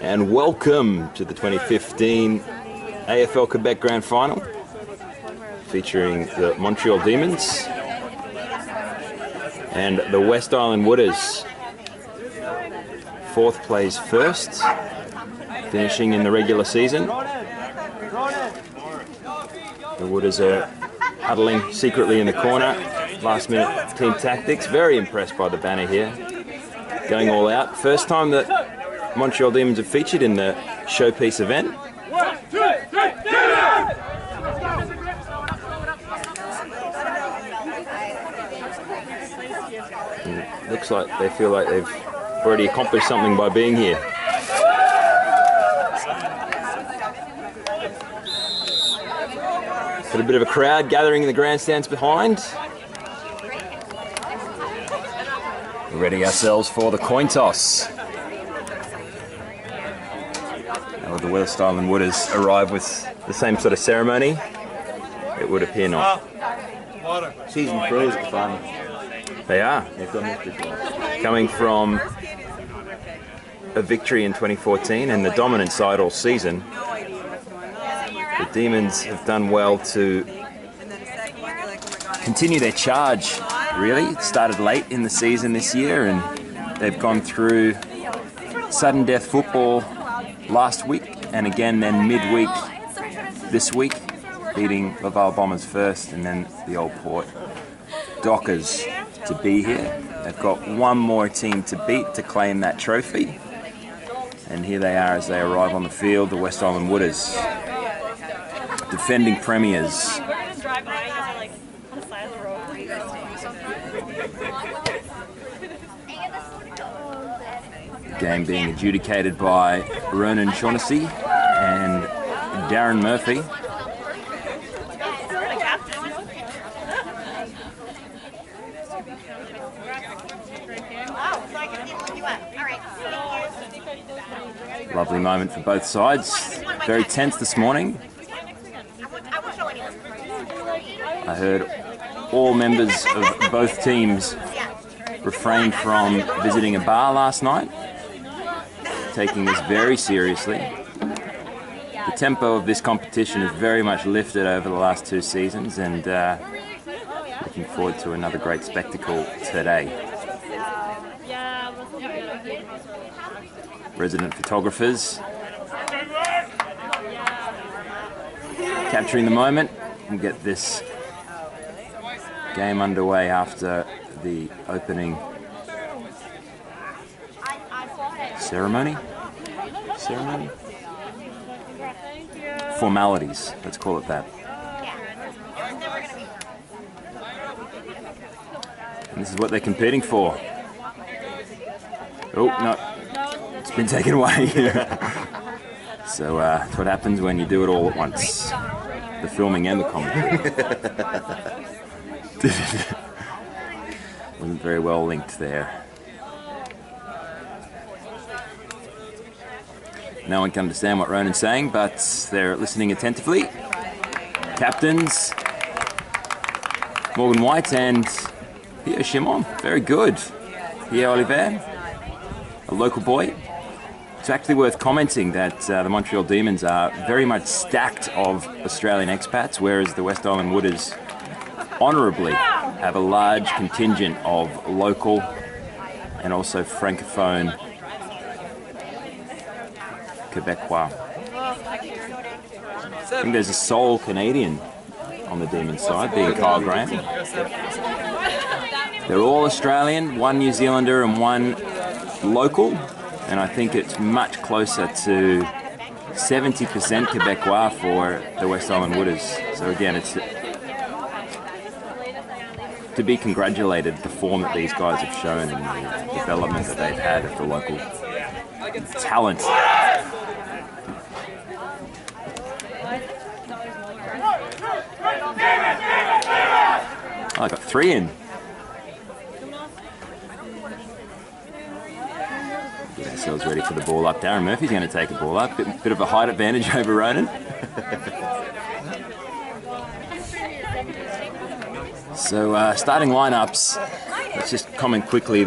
And welcome to the 2015 AFL Quebec Grand Final, featuring the Montreal Demons and the West Island Wooders. Fourth plays first, finishing in the regular season. The Wooders are huddling secretly in the corner. Last minute team tactics. Very impressed by the banner here. Going all out. First time that Montreal Demons have featured in the showpiece event. And looks like they feel like they've already accomplished something by being here. Got a bit of a crowd gathering in the grandstands behind. We're ready ourselves for the coin toss. The West Island Wooders arrive with the same sort of ceremony. It would appear not. Season pros at the final. They are. They've done this before. Coming from a victory in 2014 and the dominant side all season, the Demons have done well to continue their charge, really. It started late in the season this year and they've gone through sudden death football last week and again then midweek this week, beating Laval Bombers first and then the Old Port Dockers to be here. They've got one more team to beat to claim that trophy, and here they are as they arrive on the field, the West Island Wooders, defending premiers. Game being adjudicated by Ronan Shaughnessy and Darren Murphy. Lovely moment for both sides. Very tense this morning. I heard all members of both teams refrained from visiting a bar last night, taking this very seriously. The tempo of this competition has very much lifted over the last two seasons, and looking forward to another great spectacle today. Resident photographers capturing the moment. We'll get this game underway after the opening ceremony? Formalities, let's call it that. And this is what they're competing for. Oh, no, it's been taken away. So that's what happens when you do it all at once. The filming and the commentary. Wasn't very well linked there. No one can understand what Ronan's saying, but they're listening attentively. Captains Morgan White and Pierre Chimon, very good. Pierre Oliver, a local boy. It's actually worth commenting that the Montreal Demons are very much stacked of Australian expats, whereas the West Island Wooders honourably have a large contingent of local and also francophone Quebecois. I think there's a sole Canadian on the Demons side, being Kyle Graham. They're all Australian, one New Zealander and one local, and I think it's much closer to 70% Quebecois for the West Island Wooders. So again, it's to be congratulated, the form that these guys have shown and the development that they've had of the local talent. Oh, I got three in. Get ourselves ready for the ball up. Darren Murphy's going to take a ball up. Bit of a height advantage over Ronan. So starting lineups, let's just comment quickly.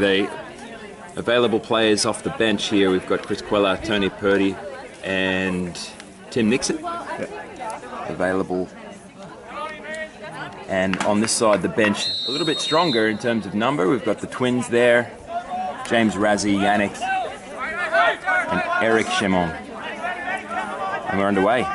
Available players off the bench here. We've got Chris Quella, Tony Purdy, and Tim Nixon. Available. And on this side, the bench a little bit stronger in terms of number. We've got the twins there, James Razzie, Yannick, and Eric Chemon. And we're underway.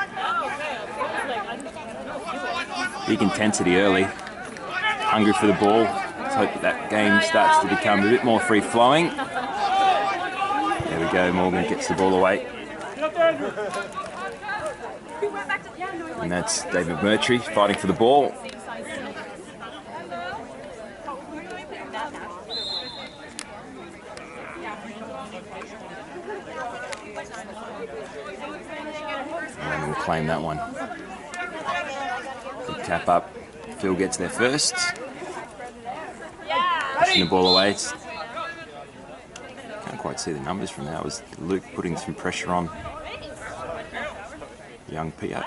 Big intensity early. Hungry for the ball. Let's hope that game starts to become a bit more free-flowing. There we go, Morgan gets the ball away. And that's David Murtry fighting for the ball. And we'll claim that one. Good tap up. Phil gets there first. Pushing the ball away. Can't quite see the numbers from that. It was Luke putting some pressure on young Pio.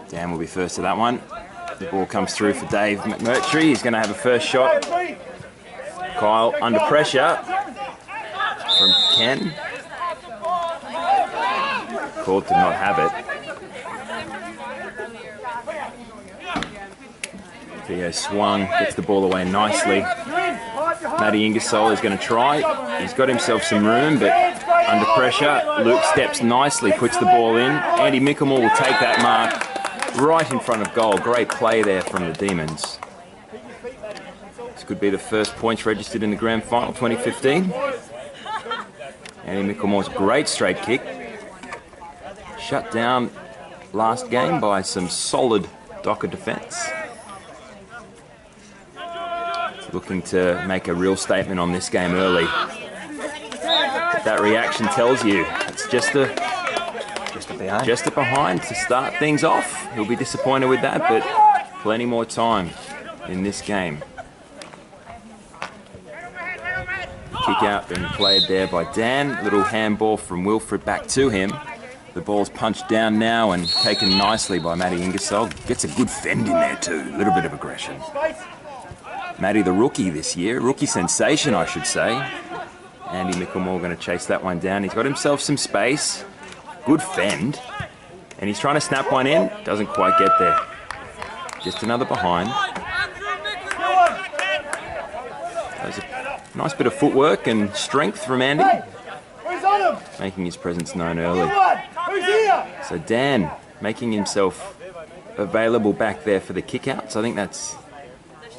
Dan will be first to that one. The ball comes through for Dave McMurtry. He's going to have a first shot. Kyle under pressure from Ken. Court did not have it. Theo swung, gets the ball away nicely. Matty Ingersoll is going to try. He's got himself some room, but under pressure, Luke steps nicely, puts the ball in. Andy Mickelmore will take that mark right in front of goal. Great play there from the Demons. This could be the first points registered in the grand final 2015. Andy Mickelmore's great straight kick. Shut down last game by some solid Docker defence. Looking to make a real statement on this game early. But that reaction tells you it's just a behind to start things off. He'll be disappointed with that, but plenty more time in this game. Kick out being played there by Dan. Little handball from Wilfred back to him. The ball's punched down now and taken nicely by Matty Ingersoll. Gets a good fend in there too. A little bit of aggression. Matty the rookie this year. Rookie sensation, I should say. Andy Mickelmore going to chase that one down. He's got himself some space. Good fend. And he's trying to snap one in. Doesn't quite get there. Just another behind. There's a nice bit of footwork and strength from Andy. Making his presence known early. So Dan making himself available back there for the kickouts. I think that's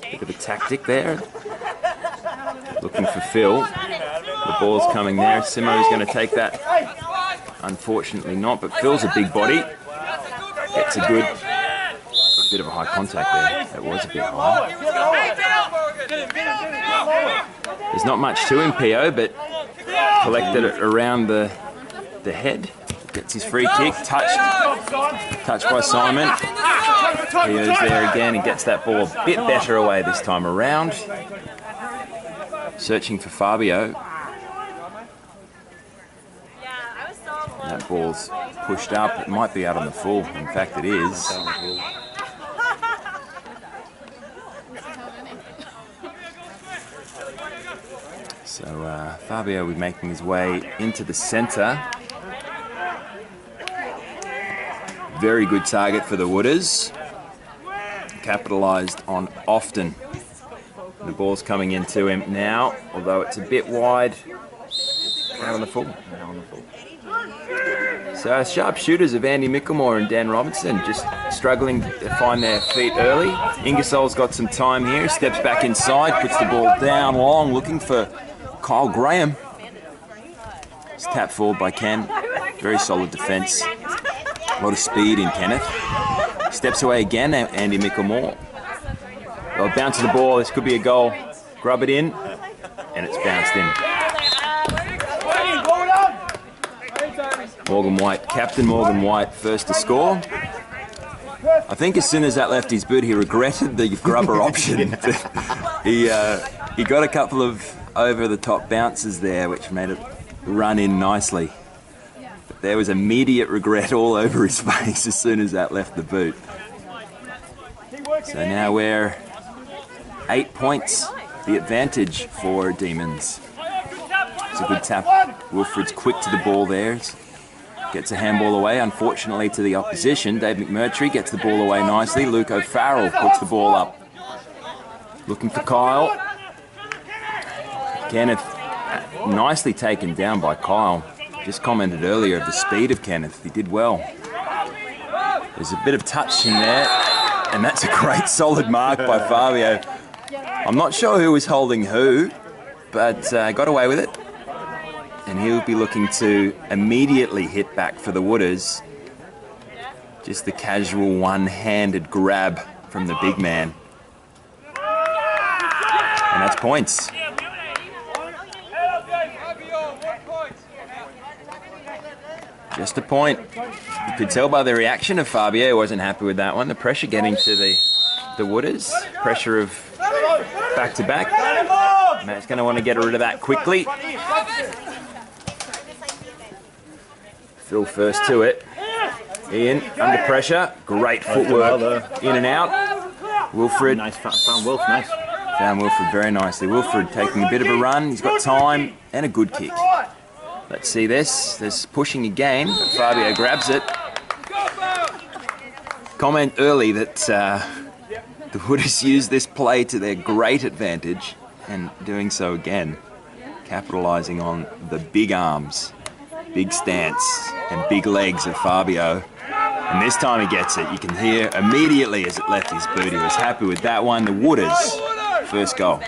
a bit of a tactic there. Looking for Phil. The ball's coming there. Simo's going to take that. Unfortunately not, but Phil's a big body. Gets a bit of a high contact there. That was a bit high. There's not much to him, Pio, but collected it around the head. Gets his free kick, touched by Simon. Pio's there again and gets that ball a bit better away this time around. Searching for Fabio. That ball's pushed up. It might be out on the full. In fact, it is. So Fabio will be making his way into the centre. Very good target for the Wooders. Capitalised on often. The ball's coming into him now, although it's a bit wide. Out on the full. So our sharp shooters of Andy Mickelmore and Dan Robinson just struggling to find their feet early. Ingersoll's got some time here, steps back inside, puts the ball down long, looking for Kyle Graham. It's tapped forward by Ken. Very solid defence. A lot of speed in Kenneth. Steps away again, Andy Mickelmore. Well, bounces the ball, this could be a goal. Grub it in, and it's bounced in. Morgan White, Captain Morgan White, first to score. I think as soon as that left his boot, he regretted the grubber option. He got a couple of over-the-top bounces there, which made it run in nicely. But there was immediate regret all over his face as soon as that left the boot. So now we're 8 points the advantage for Demons. It's a good tap. Wilfred's quick to the ball there. Gets a handball away, unfortunately, to the opposition. Dave McMurtry gets the ball away nicely. Luke O'Farrell puts the ball up. Looking for Kyle. Kenneth, nicely taken down by Kyle. Just commented earlier of the speed of Kenneth. He did well. There's a bit of touch in there, and that's a great solid mark by Fabio. I'm not sure who was holding who, but got away with it. And he'll be looking to immediately hit back for the Wooders. Just the casual one-handed grab from the big man. And that's points. Just a point. You could tell by the reaction of Fabio, he wasn't happy with that one. The pressure getting to the Wooders. Pressure of back-to-back. Matt's going to want to get rid of that quickly. Phil first to it. Ian under pressure. Great footwork. In and out. Wilfred. Nice, found Wilf, nice. Found Wilfred very nicely. Wilfred taking a bit of a run. He's got time and a good kick. Let's see this. There's pushing again, but Fabio grabs it. Comment early that the Wooders used this play to their great advantage, and doing so again, capitalising on the big arms, big stance, and big legs of Fabio. And this time he gets it. You can hear immediately as it left his boot. He was happy with that one. The Wooders' first goal.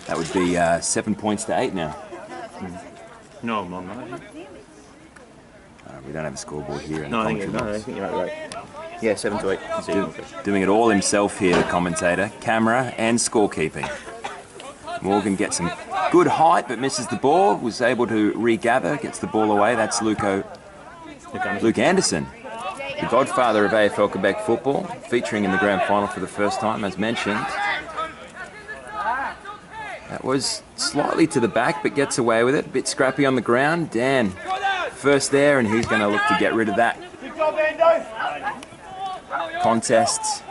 That would be 7 points to 8 now. No, Mom, no. We don't have a scoreboard here. No, I think you're right. Yeah, 7 to 8. Doing it all himself here, the commentator. Camera and scorekeeping. Morgan gets some good height, but misses the ball. Was able to regather, gets the ball away. That's Luke Anderson, the godfather of AFL Quebec football, featuring in the grand final for the first time, as mentioned. That was slightly to the back, but gets away with it. A bit scrappy on the ground. Dan first there, and he's going to look to get rid of that contest.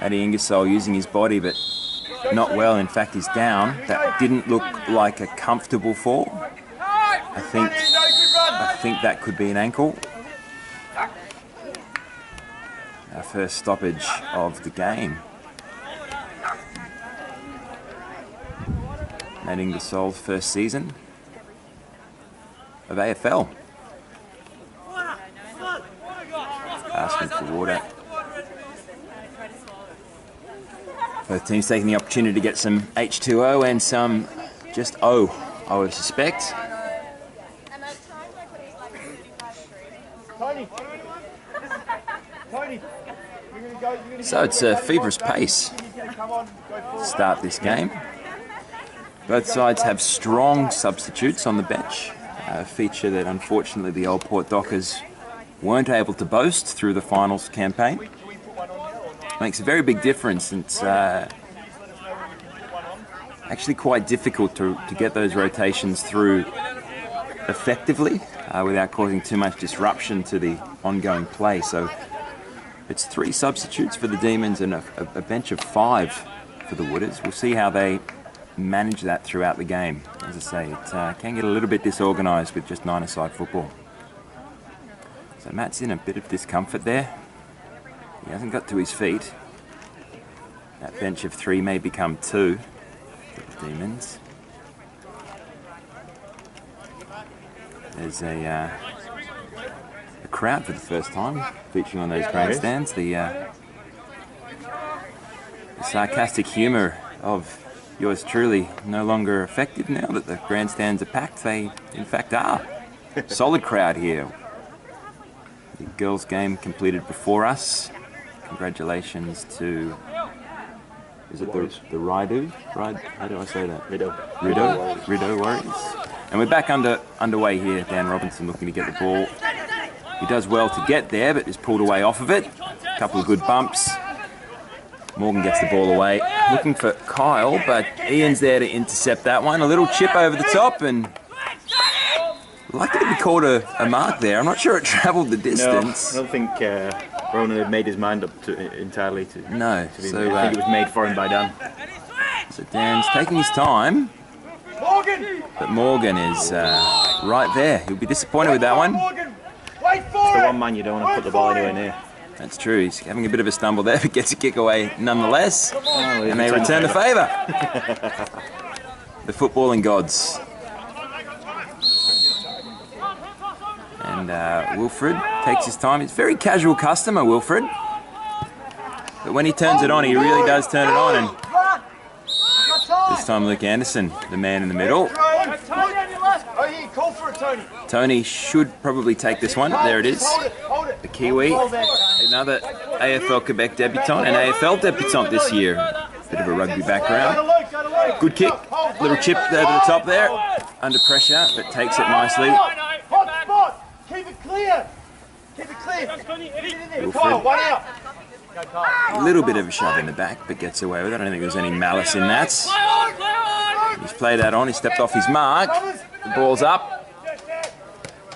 Matty Ingersoll using his body, but not well. In fact, he's down. That didn't look like a comfortable fall. I think that could be an ankle. Our first stoppage of the game. Matt Ingersoll's first season of AFL. Asking for water. Both teams taking the opportunity to get some H2O and some just O, I would suspect. So it's a feverish pace to start this game. Both sides have strong substitutes on the bench, a feature that unfortunately the Old Port Dockers weren't able to boast through the finals campaign. Makes a very big difference. It's actually quite difficult to get those rotations through effectively without causing too much disruption to the ongoing play. So it's 3 substitutes for the Demons and a bench of 5 for the Wooders. We'll see how they manage that throughout the game. As I say, it can get a little bit disorganised with just 9-a-side football. So Matt's in a bit of discomfort there. He hasn't got to his feet. That bench of 3 may become 2 for the Demons. There's a crowd for the first time featuring on those grandstands. The sarcastic humour of yours truly no longer effective now that the grandstands are packed. They, in fact, are. Solid crowd here. The girls' game completed before us. Congratulations to, is it the Rideau? How do I say that? Rideau Warriors. And we're back underway here. Dan Robinson looking to get the ball. He does well to get there, but is pulled away off of it. A couple of good bumps. Morgan gets the ball away. Looking for Kyle, but Ian's there to intercept that one. A little chip over the top, and lucky to be called a mark there. I'm not sure it travelled the distance. No, I don't think Ronan had made his mind up entirely to. No, I think it was made for him by Dan. So Dan's taking his time, but Morgan is right there. He'll be disappointed with that one. It's the one man you don't want to put the ball anywhere near. That's true. He's having a bit of a stumble there, but gets a kick away nonetheless. And they return the favour. The footballing gods. And Wilfred takes his time. He's a very casual customer, Wilfred. But when he turns it on, he really does turn it on. And this time Luke Anderson, the man in the middle. Tony should probably take this one. There it is. The Kiwi. Another AFL Quebec debutant and AFL debutant this year. Bit of a rugby background. Good kick. Little chip over the top there. Under pressure, but takes it nicely. Keep it clear. Keep it clear. Wilfred. A little bit of a shove in the back, but gets away with it. I don't think there's any malice in that. He's played that on. He stepped off his mark. The ball's up.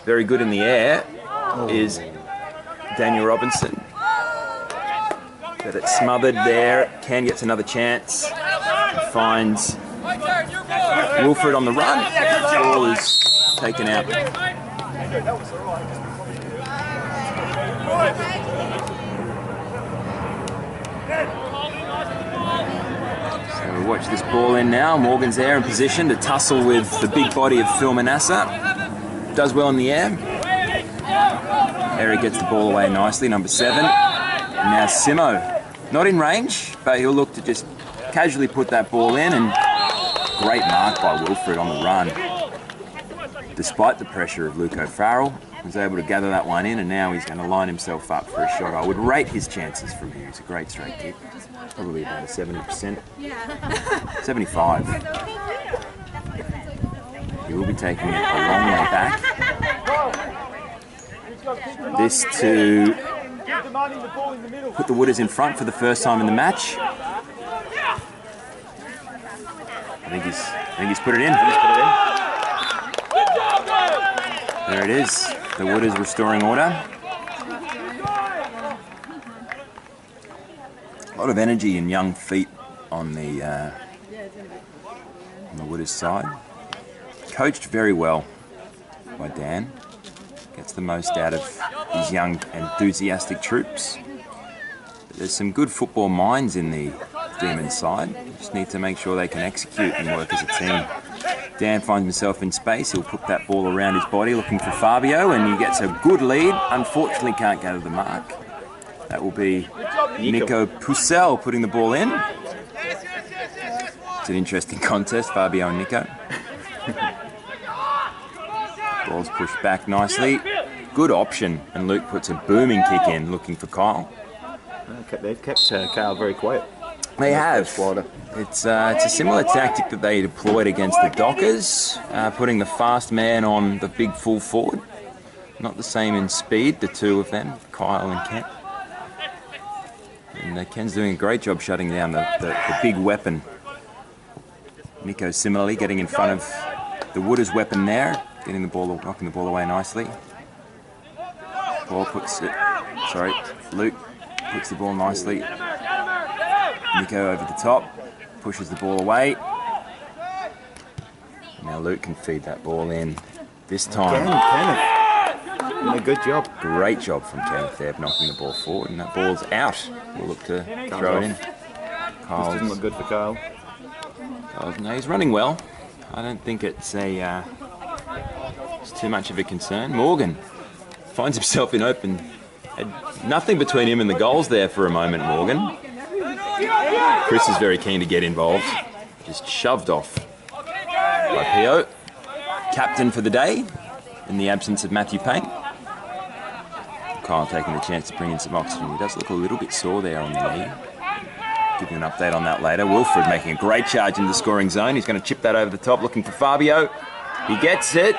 Very good in the air is Daniel Robinson. But it's smothered there. Ken gets another chance. He finds Wilfred on the run. The ball is taken out. So we watch this ball in now. Morgan's there in position to tussle with the big body of Phil Manassa. Does well in the air. Eric gets the ball away nicely, number 7. And now Simo, not in range, but he'll look to just casually put that ball in, and great mark by Wilfred on the run. Despite the pressure of Luke O'Farrell, was able to gather that one in, and now he's going to line himself up for a shot. I would rate his chances from here. It's a great straight kick. Probably about a 70%. 75. He will be taking it a long way back. This to put the Wooders in front for the first time in the match. I think he's put it in. There it is. The Wooders restoring order. A lot of energy and young feet on the Wooders side. Coached very well by Dan. Gets the most out of his young, enthusiastic troops. But there's some good football minds in the Demons side. Just need to make sure they can execute and work as a team. Dan finds himself in space. He'll put that ball around his body looking for Fabio, and he gets a good lead. Unfortunately can't go to the mark. That will be Nico Pucel putting the ball in. It's an interesting contest, Fabio and Nico. Ball's pushed back nicely. Good option, and Luke puts a booming kick in looking for Kyle. They've kept Kyle very quiet. They have. It's a similar tactic that they deployed against the Dockers, putting the fast man on the big full forward. Not the same in speed, the two of them, Kyle and Ken. And Ken's doing a great job shutting down the big weapon. Nico similarly getting in front of the Wooders' weapon there, knocking the ball away nicely. Luke puts the ball nicely. Nico over the top, pushes the ball away. Now Luke can feed that ball in. This time, Kenneth, a good job. Great job from Kenneth there, knocking the ball forward, and that ball's out. We'll look to throw it in. This doesn't look good for Kyle. No, he's running well. I don't think it's too much of a concern. Morgan finds himself in open. Had nothing between him and the goals there for a moment, Morgan. Chris is very keen to get involved. Just shoved off by Pio. Captain for the day in the absence of Matthew Payne. Kyle taking the chance to bring in some oxygen. He does look a little bit sore there on the knee. Give you an update on that later. Wilfred making a great charge in the scoring zone. He's going to chip that over the top, looking for Fabio. He gets it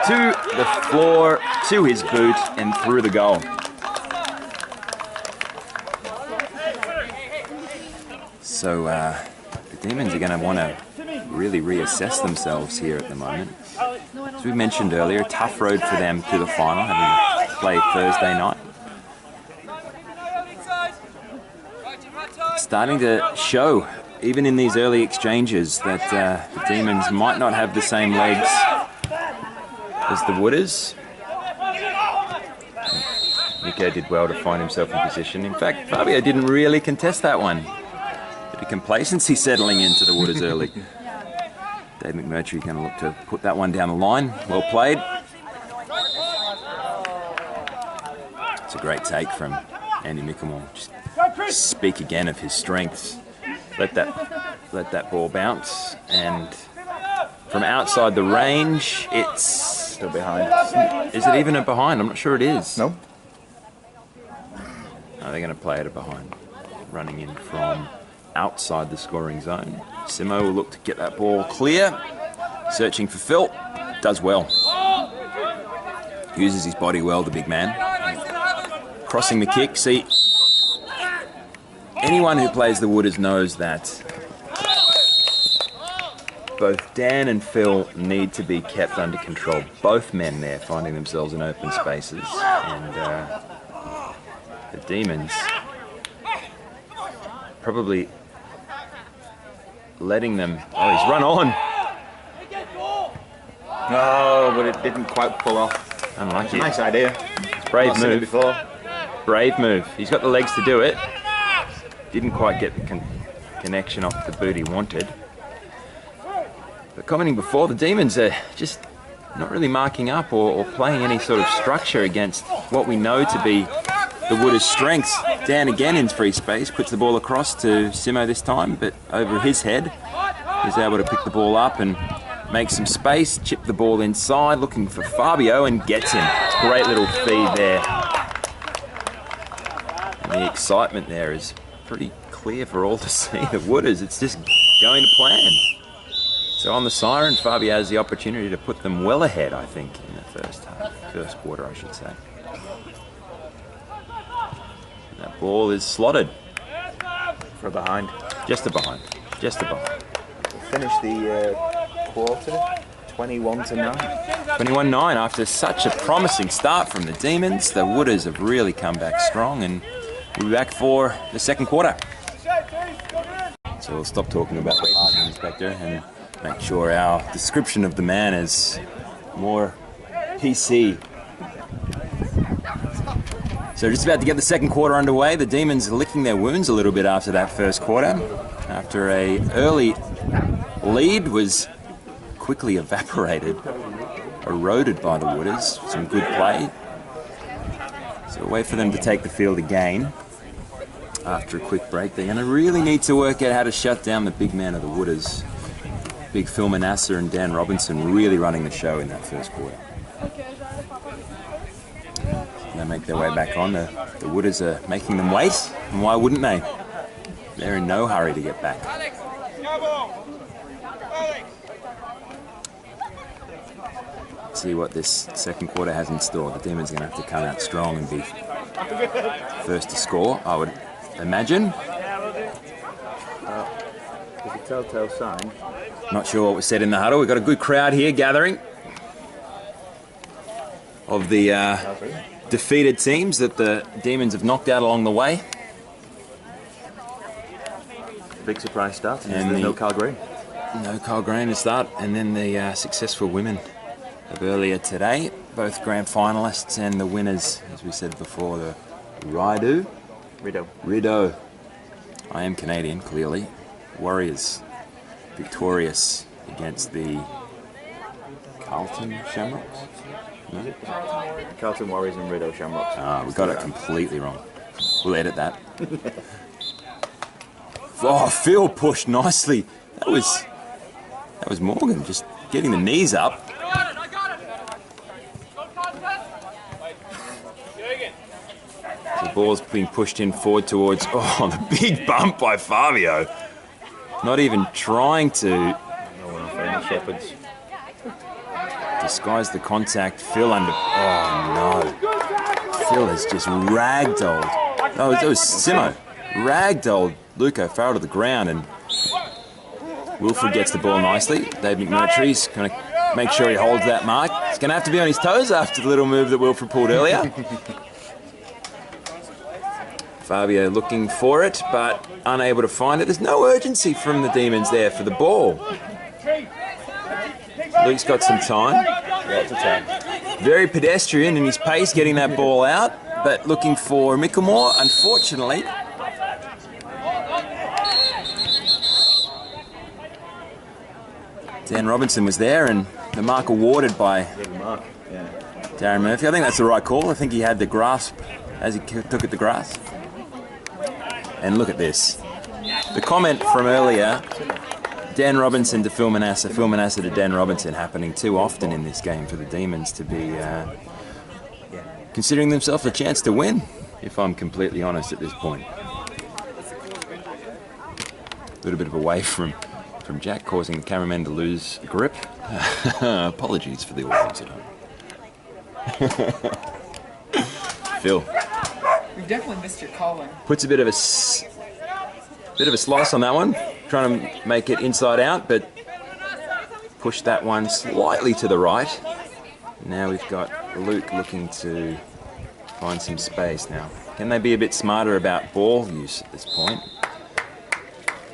to the floor, to his boot, and through the goal. So the Demons are going to want to really reassess themselves here at the moment. as we mentioned earlier, a tough road for them to the final, having played Thursday night. Starting to show, even in these early exchanges, that the Demons might not have the same legs as the Wooders. Nico did well to find himself in position. In fact, Fabio didn't really contest that one. Bit of complacency settling into the Wooders early. Dave McMurtry going to look to put that one down the line. Well played. It's a great take from Andy Mickelmore. Just speak again of his strengths. Let that ball bounce, and from outside the range, it's still behind. Is it even a behind? I'm not sure it is. No. No, they're going to play it a behind. Running in from outside the scoring zone. Simo will look to get that ball clear. Searching for Phil. Does well. Uses his body well, the big man. Crossing the kick. See, anyone who plays the Wooders knows that both Dan and Phil need to be kept under control. Both men there finding themselves in open spaces. And the Demons probably letting them... Oh, he's run on. No, but it didn't quite pull off. Unlucky. Nice idea. It's a brave move. Before. Brave move. He's got the legs to do it. Didn't quite get the connection off the boot he wanted. But commenting before, the Demons are just not really marking up or playing any sort of structure against what we know to be the Wooders' strengths. Dan again in free space, puts the ball across to Simo this time, but over his head, he's able to pick the ball up and make some space, chip the ball inside, looking for Fabio, and gets him. Great little feed there. And the excitement there is pretty clear for all to see. The Wooders, it's just going to plan. So on the siren, Fabio has the opportunity to put them well ahead, I think, in the first quarter, I should say. And that ball is slotted. For a behind. Just a behind. Just a behind. Finish the quarter 21-9. 21-9 after such a promising start from the Demons. The Wooders have really come back strong, and we'll be back for the second quarter. So we'll stop talking about the parking inspector and make sure our description of the man is more PC. So just about to get the second quarter underway. The Demons licking their wounds a little bit after that first quarter. After a early lead was quickly evaporated, eroded by the Wooders. Some good play. So we'll wait for them to take the field again. After a quick break, they're going to really need to work out how to shut down the big man of the Wooders. Big Phil Manasseh and Dan Robinson really running the show in that first quarter. They make their way back on. The Wooders are making them wait, and why wouldn't they? They're in no hurry to get back. Let's see what this second quarter has in store. The Demons are going to have to come out strong and be first to score, I would imagine. There's a telltale sign. Not sure what was said in the huddle. We've got a good crowd here gathering of the defeated teams that the Demons have knocked out along the way. Big surprise start, And no Carl Green. No Kyle Green to start, and then the successful women of earlier today, both grand finalists and the winners, as we said before, the Rideau. I am Canadian, clearly. Warriors victorious against the Carlton Shamrocks? No? Carlton Warriors and Rideau Shamrocks. We got it completely wrong. We'll edit that. Oh, Phil pushed nicely. That was Morgan just getting the knees up. The ball's being pushed in forward towards, the big bump by Fabio. Not even trying to disguise the contact. Phil under, no. Phil has just ragdolled. No, it was Simo. Ragdolled Luca Farrell to the ground, and Wilfred gets the ball nicely. Dave McMurtry's going to make sure he holds that mark. He's going to have to be on his toes after the little move that Wilfred pulled earlier. Fabio looking for it, but unable to find it. There's no urgency from the Demons there for the ball. Luke's got some time. Lots of time. Very pedestrian in his pace, getting that ball out, but looking for Mickelmore, unfortunately. Dan Robinson was there, and the mark awarded by Darren Murphy. I think that's the right call. I think he had the grasp as he took at the grass. And look at this. The comment from earlier, Dan Robinson to Phil Manasseh to Dan Robinson, happening too often in this game for the Demons to be considering themselves a chance to win, if I'm completely honest at this point. A little bit of away from Jack, causing the cameraman to lose grip. Apologies for the audience at home. Phil. We definitely missed your calling. Puts a bit of a slice on that one, trying to make it inside out, but push that one slightly to the right. Now we've got Luke looking to find some space now. Can they be a bit smarter about ball use at this point?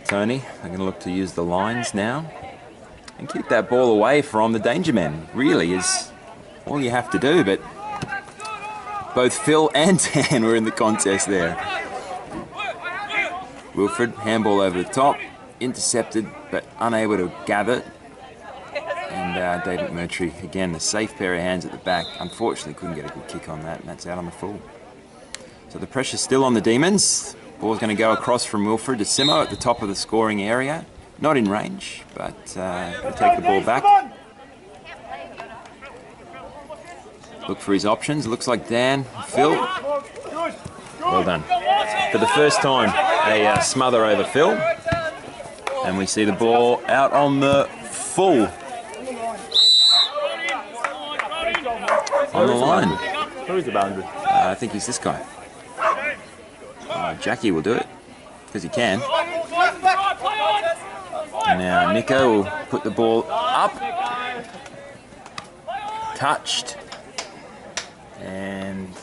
Tony, they're going to look to use the lines now and keep that ball away from the danger men. Really is all you have to do, but both Phil and Dan were in the contest there. Wilfred, handball over the top, intercepted but unable to gather. And David Murtry, again, the safe pair of hands at the back. Unfortunately, couldn't get a good kick on that, and that's out on the full. So the pressure's still on the Demons. Ball's going to go across from Wilfred to Simo at the top of the scoring area. Not in range, but he'll take the ball back. Look for his options. Looks like Dan, Phil. Well done. For the first time, a smother over Phil. And we see the ball out on the full. On the line. Who's the boundary? I think he's this guy. Jackie will do it, because he can. And now Nico will put the ball up. Touched. And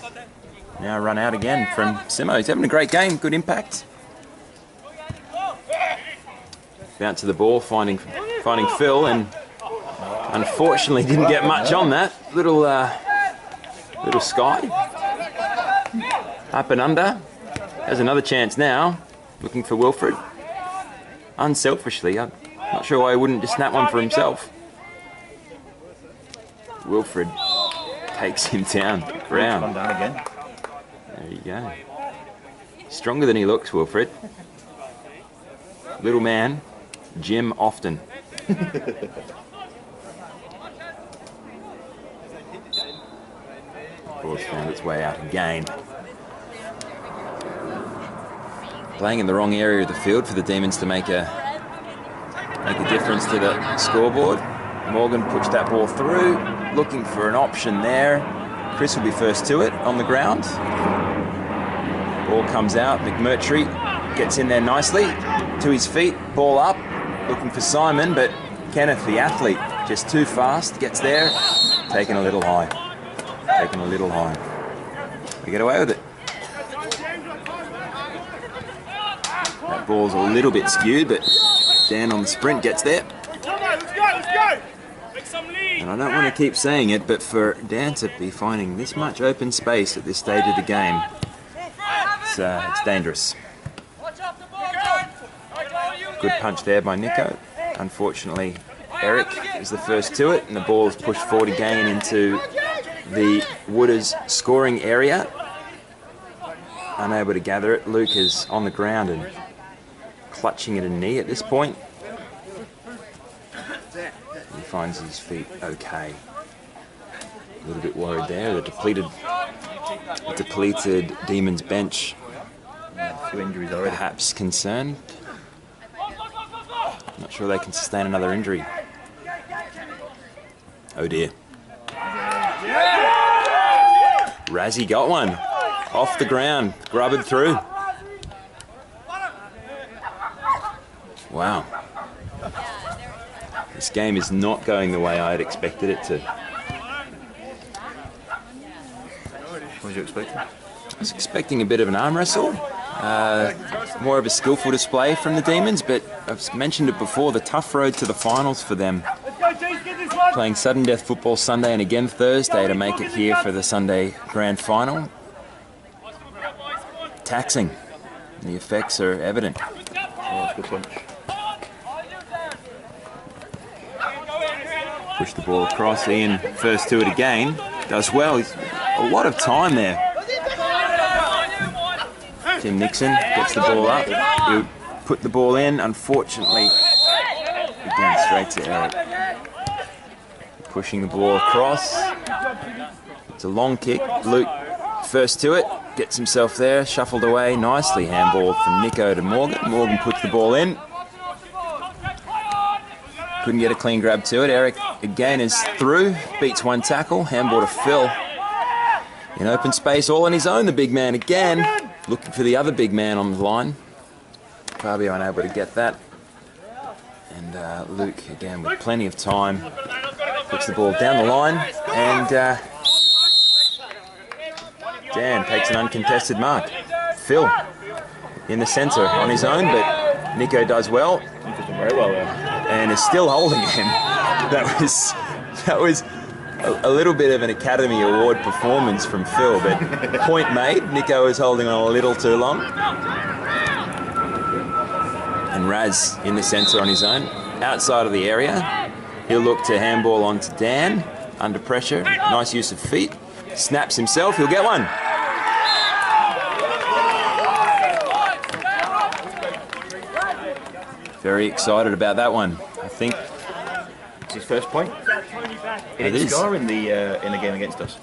now run out again from Simo. He's having a great game, good impact. Bounce to the ball, finding Phil, and unfortunately didn't get much on that. Little sky. Up and under. Has another chance now, looking for Wilfred. Unselfishly, I'm not sure why he wouldn't just snap one for himself. Wilfred takes him down to the ground. Come down again. There you go. Stronger than he looks, Wilfred. Little man, Jim often. Ball's found its way out again. Playing in the wrong area of the field for the Demons to make a difference to the scoreboard. Morgan pushed that ball through, looking for an option there. Chris will be first to it on the ground. Ball comes out, McMurtry gets in there nicely, to his feet, ball up, looking for Simon, but Kenneth, the athlete, just too fast, gets there, taken a little high. Taken a little high. We get away with it. That ball's a little bit skewed, but Dan on the sprint gets there. And I don't want to keep saying it, but for Dan to be finding this much open space at this stage of the game, it's dangerous. Good punch there by Nico. Unfortunately, Eric is the first to it, and the ball is pushed forward again into the Wooders scoring area. Unable to gather it. Luke is on the ground and clutching at a knee at this point. He finds his feet okay. A little bit worried there. The depleted Demons bench. A few injuries already. Perhaps concerned. Not sure they can sustain another injury. Oh dear. Razzie got one. Off the ground. Grubbed through. Wow. This game is not going the way I had expected it to. What was you expecting? I was expecting a bit of an arm wrestle, more of a skillful display from the Demons, but I've mentioned it before, the tough road to the finals for them. Playing sudden death football Sunday and again Thursday to make it here for the Sunday grand final. Taxing. The effects are evident. Oh, that's a good punch. Push the ball across, Ian first to it again. Does well, he's a lot of time there. Tim Nixon gets the ball up. He'll put the ball in, unfortunately. Again, straight to Eric. Pushing the ball across. It's a long kick. Luke first to it. Gets himself there. Shuffled away nicely. Handball from Nico to Morgan. Morgan puts the ball in. Couldn't get a clean grab to it. Eric again is through. Beats one tackle. Handball to Phil. In open space, all on his own. The big man again. Looking for the other big man on the line. Fabio unable to get that. And Luke again with plenty of time. Puts the ball down the line. And Dan takes an uncontested mark. Phil in the centre on his own, but Nico does well. Very well there. And is still holding him. That was a little bit of an Academy Award performance from Phil, but point made. Nico is holding on a little too long. And Raz in the centre on his own. Outside of the area, he'll look to handball onto Dan. Under pressure, nice use of feet. Snaps himself, he'll get one. Very excited about that one. I think It's his first point. He It didn't is. score in the game against us.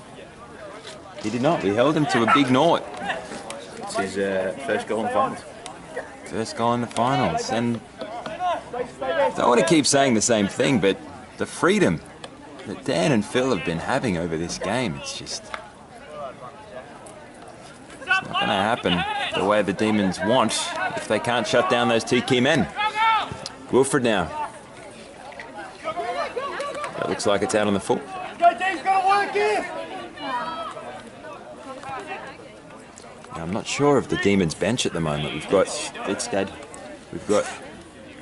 he did not. We held him to a big naught. It's his first goal in the finals. First goal in the finals. And I don't want to keep saying the same thing, but the freedom that Dan and Phil have been having over this game, it's not going to happen the way the Demons want if they can't shut down those two key men. Wilfred now. That looks like it's out on the full. Go, Dave's got to work here. Now, I'm not sure of the Demons bench at the moment. We've got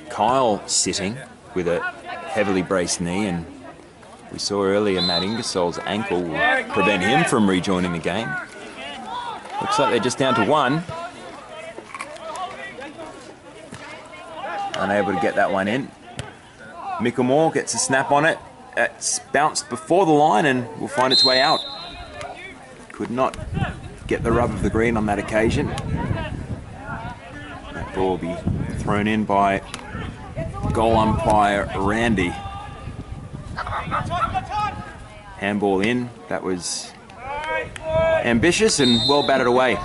Kyle sitting with a heavily braced knee, and we saw earlier Matt Ingersoll's ankle will prevent him from rejoining the game. Looks like they're just down to one. Unable to get that one in. Micklemore gets a snap on it. It's bounced before the line and will find its way out. Could not get the rub of the green on that occasion. That ball will be thrown in by goal umpire Randy. Handball in. That was ambitious and well batted away.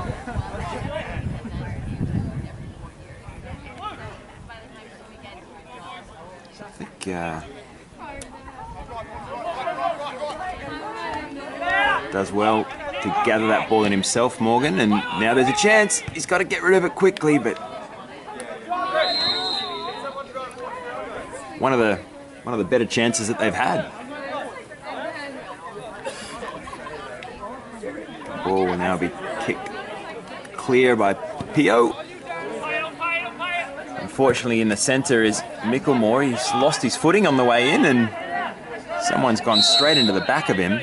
I think does well to gather that ball in himself, Morgan, and now there's a chance. He's got to get rid of it quickly, but one of the better chances that they've had. The ball will now be kicked clear by Pio. Unfortunately, in the centre is Micklemore. He's lost his footing on the way in, and someone's gone straight into the back of him.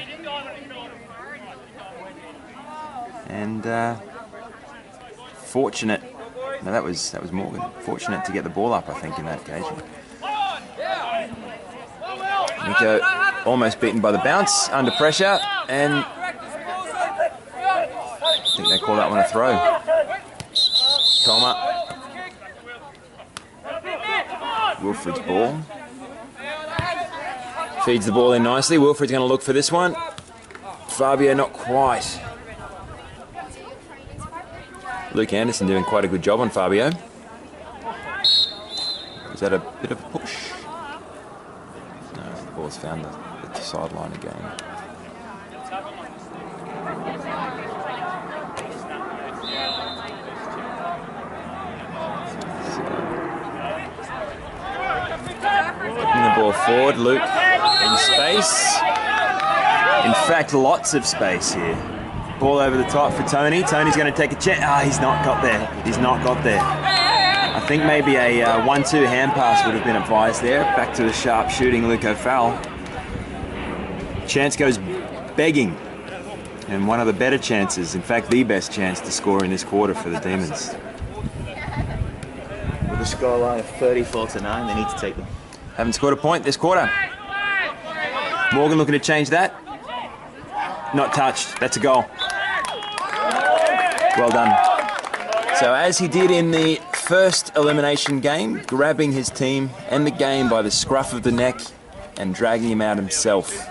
And fortunate. No, that was Morgan. Fortunate to get the ball up, I think, in that occasion. Nico almost beaten by the bounce, under pressure, and I think they call that one a throw. Toma. Wilfred's ball. Feeds the ball in nicely. Wilfred's going to look for this one. Fabio not quite. Luke Anderson doing quite a good job on Fabio. Was that a bit of a push? No, the ball's found the sideline again. Putting the ball forward. Luke in space. In fact, lots of space here. Ball over the top for Tony. Tony's going to take a chance. Ah, he's not got there. He's not got there. I think maybe a 1-2 hand pass would have been advised there. Back to the sharp shooting Luke O'Farrell. Chance goes begging. And one of the better chances, in fact, the best chance to score in this quarter for the Demons. With a scoreline of 34-9, they need to take them. Haven't scored a point this quarter. Morgan looking to change that. Not touched. That's a goal. Well done. So as he did in the first elimination game, grabbing his team and the game by the scruff of the neck and dragging him out himself,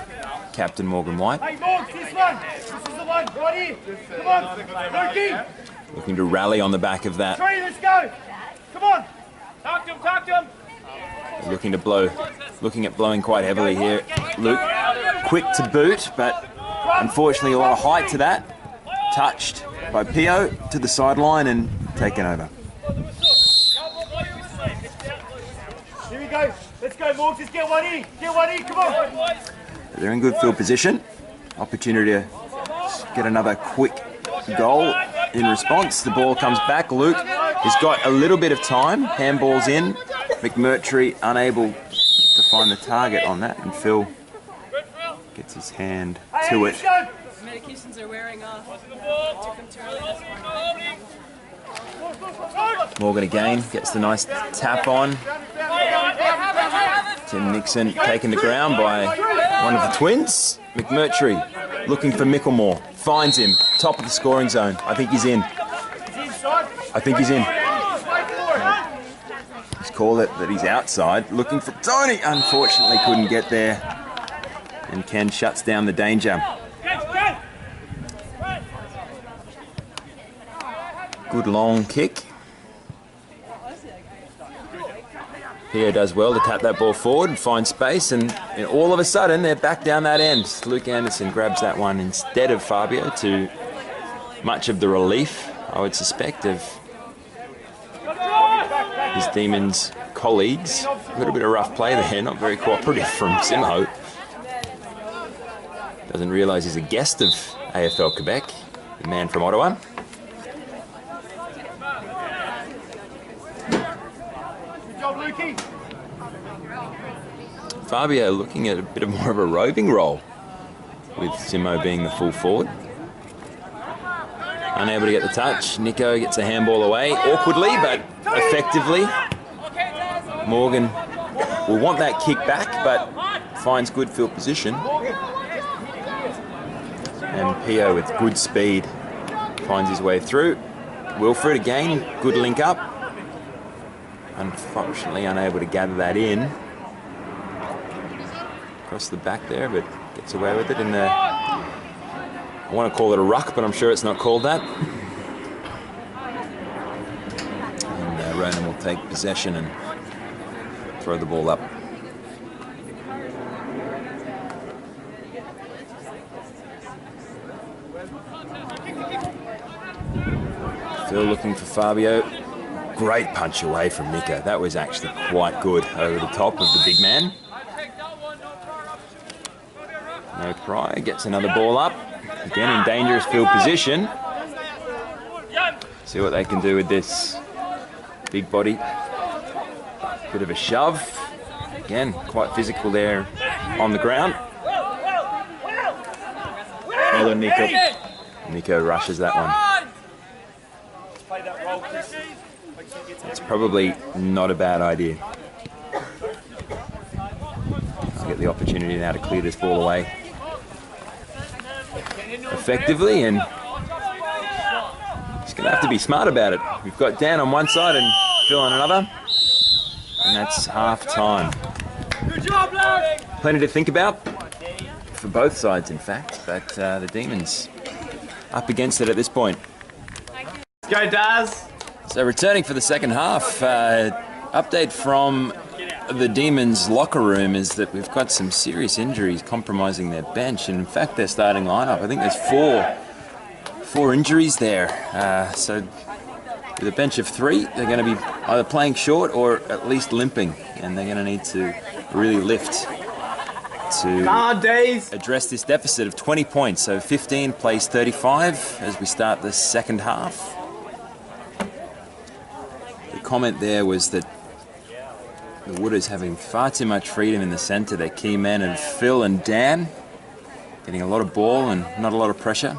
Captain Morgan White. Hey, Morg, this one. This is the one right here. Come on, Loki. Looking to rally on the back of that. Trey, let's go. Come on. Talk to him, talk to him. Looking to blow, looking at blowing quite heavily here. Luke, quick to boot, but unfortunately a lot of height to that. Touched by Pio to the sideline and taken over. Here we go. Let's go, Morg. Just get one in. Get one in. Come on. They're in good field position. Opportunity to get another quick goal in response. The ball comes back. Luke has got a little bit of time. Handball's in. McMurtry unable to find the target on that, and Phil gets his hand to it. Medications are wearing off. Morgan again gets the nice tap on. Tim Nixon taken to ground by one of the twins. McMurtry looking for Micklemore. Finds him. Top of the scoring zone. I think he's in. I think he's in. He's called it that he's outside. Looking for Tony. Unfortunately couldn't get there. And Ken shuts down the danger. Good long kick. Pio does well to tap that ball forward and find space, and all of a sudden they're back down that end. Luke Anderson grabs that one instead of Fabio, to much of the relief, I would suspect, of his Demons colleagues. A little bit of rough play there, not very cooperative from Simo. Doesn't realise he's a guest of AFL Quebec, the man from Ottawa. Fabio looking at a bit more of a roving role, with Simo being the full forward. Unable to get the touch. Nico gets a handball away, awkwardly but effectively. Morgan will want that kick back, but finds good field position. And Pio with good speed finds his way through. Wilfred again, good link up. Unfortunately unable to gather that in. Across the back there, but gets away with it in the... I want to call it a ruck, but I'm sure it's not called that. And Ronan will take possession and throw the ball up. Phil looking for Fabio. Great punch away from Nico. That was actually quite good over the top of the big man. No Pryor gets another ball up. Again in dangerous field position. See what they can do with this big body. Bit of a shove. Again, quite physical there on the ground. Well done, Nico. Nico rushes that one. It's probably not a bad idea. I'll get the opportunity now to clear this ball away effectively, and just going to have to be smart about it. We've got Dan on one side and Phil on another, and that's half time. Plenty to think about for both sides, in fact, but the Demons up against it at this point. Let's go, Daz. So returning for the second half, update from the Demons locker room is that we've got some serious injuries compromising their bench, and in fact their starting lineup. I think there's four injuries there. So with a bench of three, they're going to be either playing short or at least limping, and they're going to need to really lift to address this deficit of 20 points. So 15 plays 35 as we start the second half. The comment there was that the Wooders having far too much freedom in the centre. Their key men are Phil and Dan, getting a lot of ball and not a lot of pressure.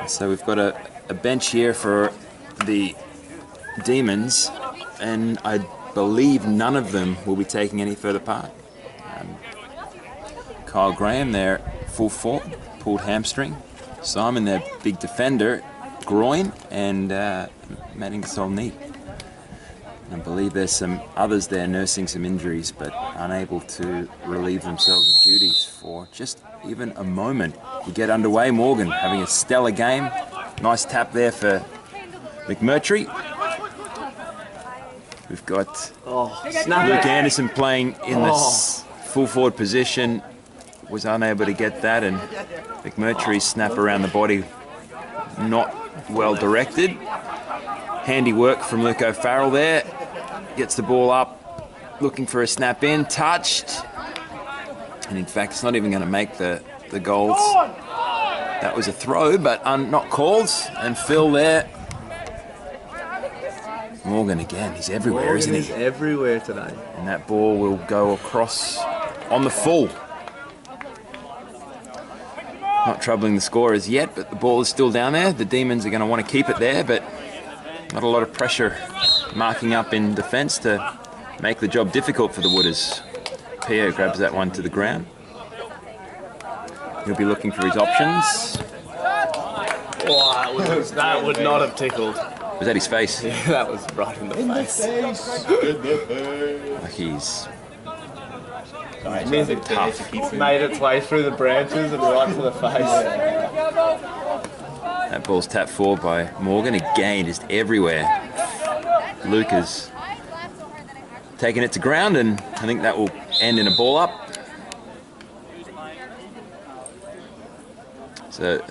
And so we've got a bench here for the Demons, and I believe none of them will be taking any further part. Kyle Graham, their full forward, pulled hamstring. Simon, their big defender, groin, and Manning Sol knee. I believe there's some others there nursing some injuries but unable to relieve themselves of duties for just even a moment. We get underway. Morgan having a stellar game. Nice tap there for McMurtry. We've got Luke Anderson playing in this full forward position. Was unable to get that, and McMurtry's snap around the body not well directed. Handy work from Luke O'Farrell there. Gets the ball up, looking for a snap in, touched. And in fact, it's not even going to make the goals. That was a throw, but not called. And Phil there. Morgan again, he's everywhere, isn't he? He's everywhere today. And that ball will go across on the full. Not troubling the scorers yet, but the ball is still down there. The Demons are going to want to keep it there, but not a lot of pressure marking up in defence to make the job difficult for the Wooders. Pio grabs that one to the ground. He'll be looking for his options. Oh, that would not have tickled. Was that his face? Yeah, that was right in the face. Like he's Tough. Made its way through the branches and right to the face. That ball's tapped forward by Morgan. Again, just everywhere. Luke is taking it to ground, and I think that will end in a ball up. So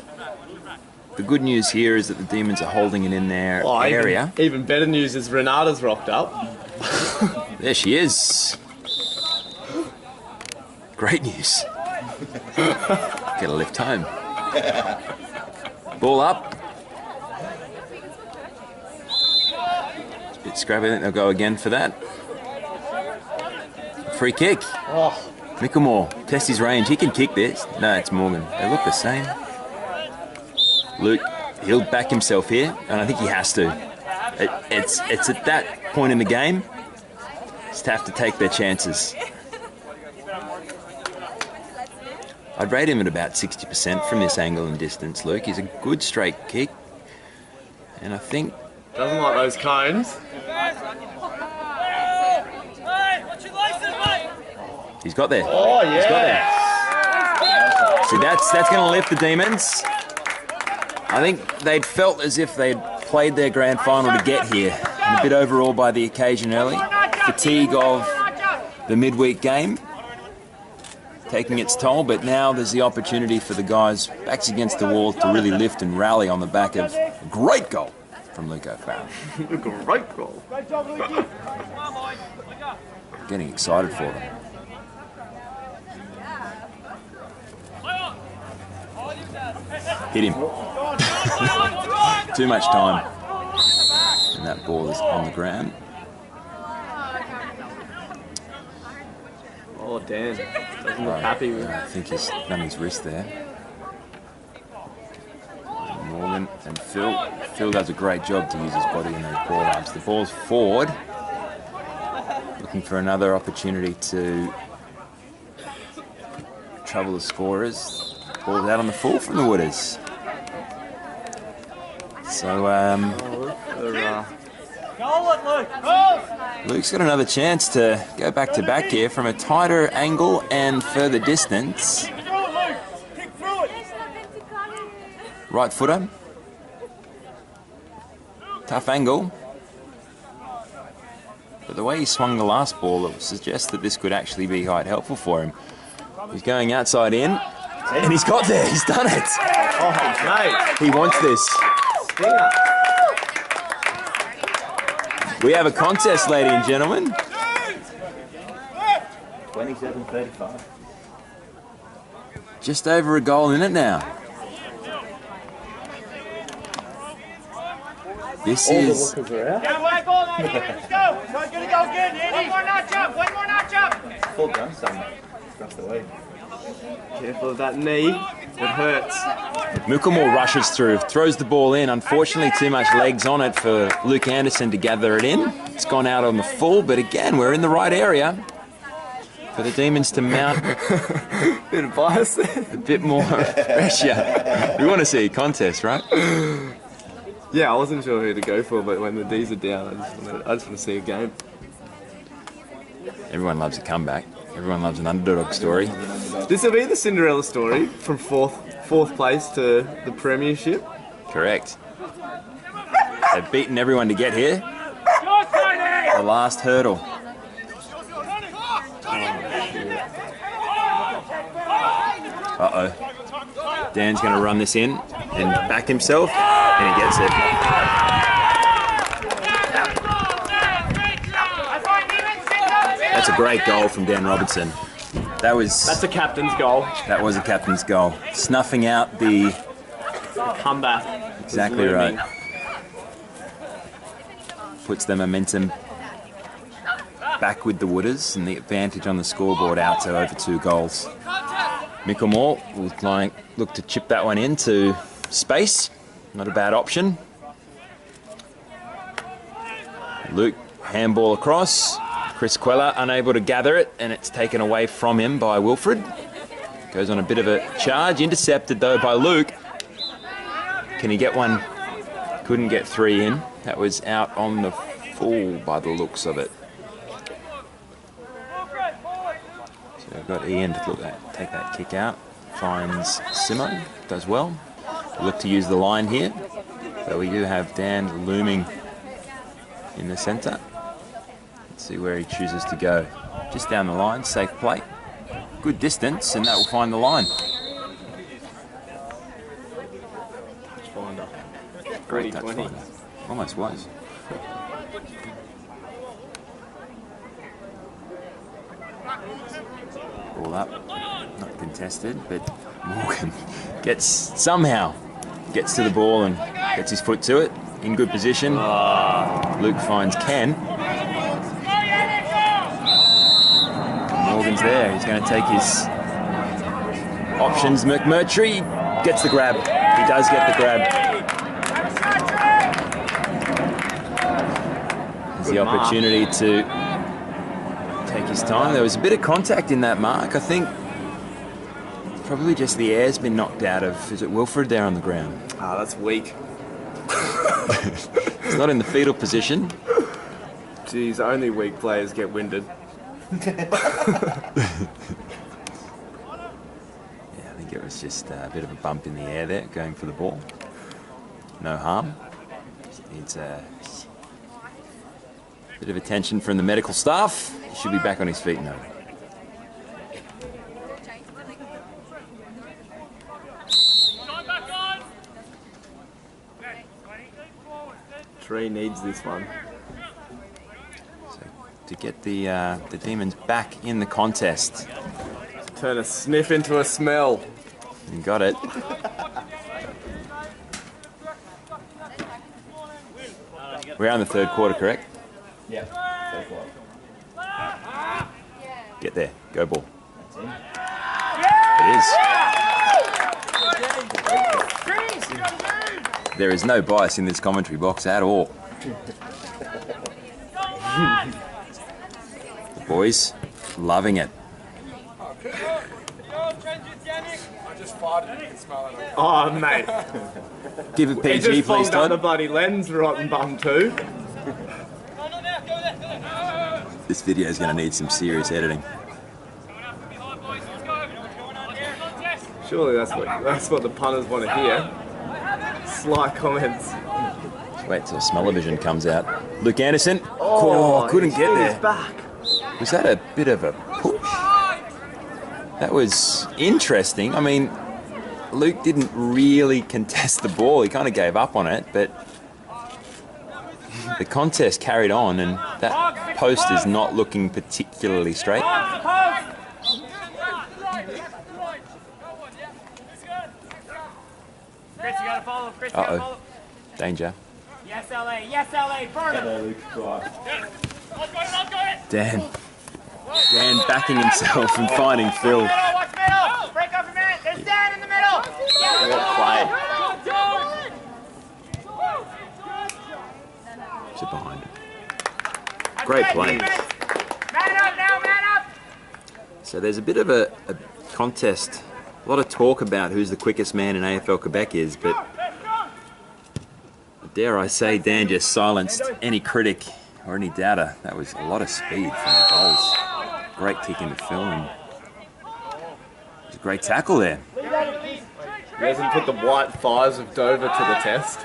the good news here is that the Demons are holding it in their area. Even better news is Renata's rocked up. There she is. Great news. Get a lift home. Ball up. It's a bit scrappy. I think they'll go again for that. Free kick. Mickelmore, test his range. He can kick this. No, it's Morgan. They look the same. Luke, he'll back himself here, and I think he has to. It's at that point in the game, just have to take their chances. I'd rate him at about 60% from this angle and distance, Luke. He's a good straight kick, and I think... Doesn't like those cones. He's got there. Oh, yeah. He's got there. See, that's going to lift the Demons. I think they'd felt as if they'd played their grand final to get here, and a bit overawed by the occasion early. Fatigue of the midweek game taking its toll, but now there's the opportunity for the guys backs against the wall to really lift and rally on the back of a great goal from Luke O'Farrell. Great goal. Getting excited for them. Hit him. Too much time. And that ball is on the ground. Oh, Dan. Doesn't look happy with I think he's done his wrist there. Morgan and Phil. Phil does a great job to use his body in those ball ups. The ball's forward. Looking for another opportunity to trouble the scorers. Ball's out on the full from the Wooders. So, Luke's got another chance to go back to back here from a tighter angle and further distance. Right footer. Tough angle. But the way he swung the last ball, it suggests that this could actually be quite helpful for him. He's going outside in, and he's got there. He's done it. Oh, mate. He wants this. We have a contest, ladies and gentlemen. 27-35. Just over a goal in it now. This All the is lookers are out. Down way, ball, Andy. Let's go. Try and get a goal again, Andy. One more notch up. One more notch up. Full done, son. Across the way. Careful of that knee. It hurts. Mukamore rushes through, throws the ball in. Unfortunately, too much legs on it for Luke Anderson to gather it in. It's gone out on the full, but again, we're in the right area for the Demons to mount Bit of bias there. a bit more pressure. We want to see a contest, right? Yeah, I wasn't sure who to go for, but when the D's are down, I just want to see a game. Everyone loves a comeback. Everyone loves an underdog story. This will be the Cinderella story from fourth place to the Premiership. Correct. They've beaten everyone to get here. The last hurdle. Uh-oh. Dan's going to run this in and back himself, and he gets it. That's a great goal from Dan Robertson. That's a captain's goal. That was a captain's goal. Snuffing out the... Comeback. Exactly right. Puts the momentum back with the Wooders and the advantage on the scoreboard out to over 2 goals. Mickelmore will look to chip that one into space. Not a bad option. Luke, handball across. Chris Queller unable to gather it, and it's taken away from him by Wilfred. Goes on a bit of a charge, intercepted though by Luke. Can he get one? Couldn't get 3 in. That was out on the full by the looks of it. So I've got Ian to take that kick out. Finds Simo, does well. Look to use the line here. So we do have Dan looming in the centre. Let's see where he chooses to go. Just down the line, safe play. Good distance, and that will find the line. Great touch finder. Almost was. Ball up, not contested, but Morgan somehow gets to the ball and gets his foot to it. In good position. Luke finds Ken. Morgan's there. He's going to take his options. McMurtry gets the grab. He does get the grab. There's the opportunity to take his time. There was a bit of contact in that mark. I think probably just the air's been knocked out of, is it Wilfred there on the ground? Ah, that's weak. It's not in the fetal position. Geez, only weak players get winded. Yeah, I think it was just a bit of a bump in the air there, going for the ball. No harm. Just needs a bit of attention from the medical staff. He should be back on his feet now. Tree needs this one. So to get the Demons back in the contest. Turn a sniff into a smell. You got it. We're on the 3rd quarter, correct? Yeah. Get there. Go ball. It is. There is no bias in this commentary box at all. The boys loving it. Oh, mate. Give it He PG, just please, fogged up the Todd. bloody lens, rotten bum too. This video is going to need some serious editing. Surely that's what the punters want to hear. Sly comments. Just wait till smell-o-vision comes out. Luke Anderson. Couldn't he's get hit there. his back. Was that a bit of a push? That was interesting. I mean, Luke didn't really contest the ball. He kind of gave up on it, but the contest carried on, and that post is not looking particularly straight. gotta follow. Chris, Uh-oh. gotta follow. Danger. Yes, LA. Yes, LA. Further. Dan backing himself and finding Phil. Watch middle. Break up a minute. There's Dan in the middle. What play? Sit behind. Great play. Man up now, man up. So there's a bit of a contest. A lot of talk about who's the quickest man in AFL Quebec is, but dare I say Dan just silenced any critic or any doubter. That was a lot of speed from the goals. Great kick into Phil and it was a great tackle there. He hasn't put the white fires of Dover to the test.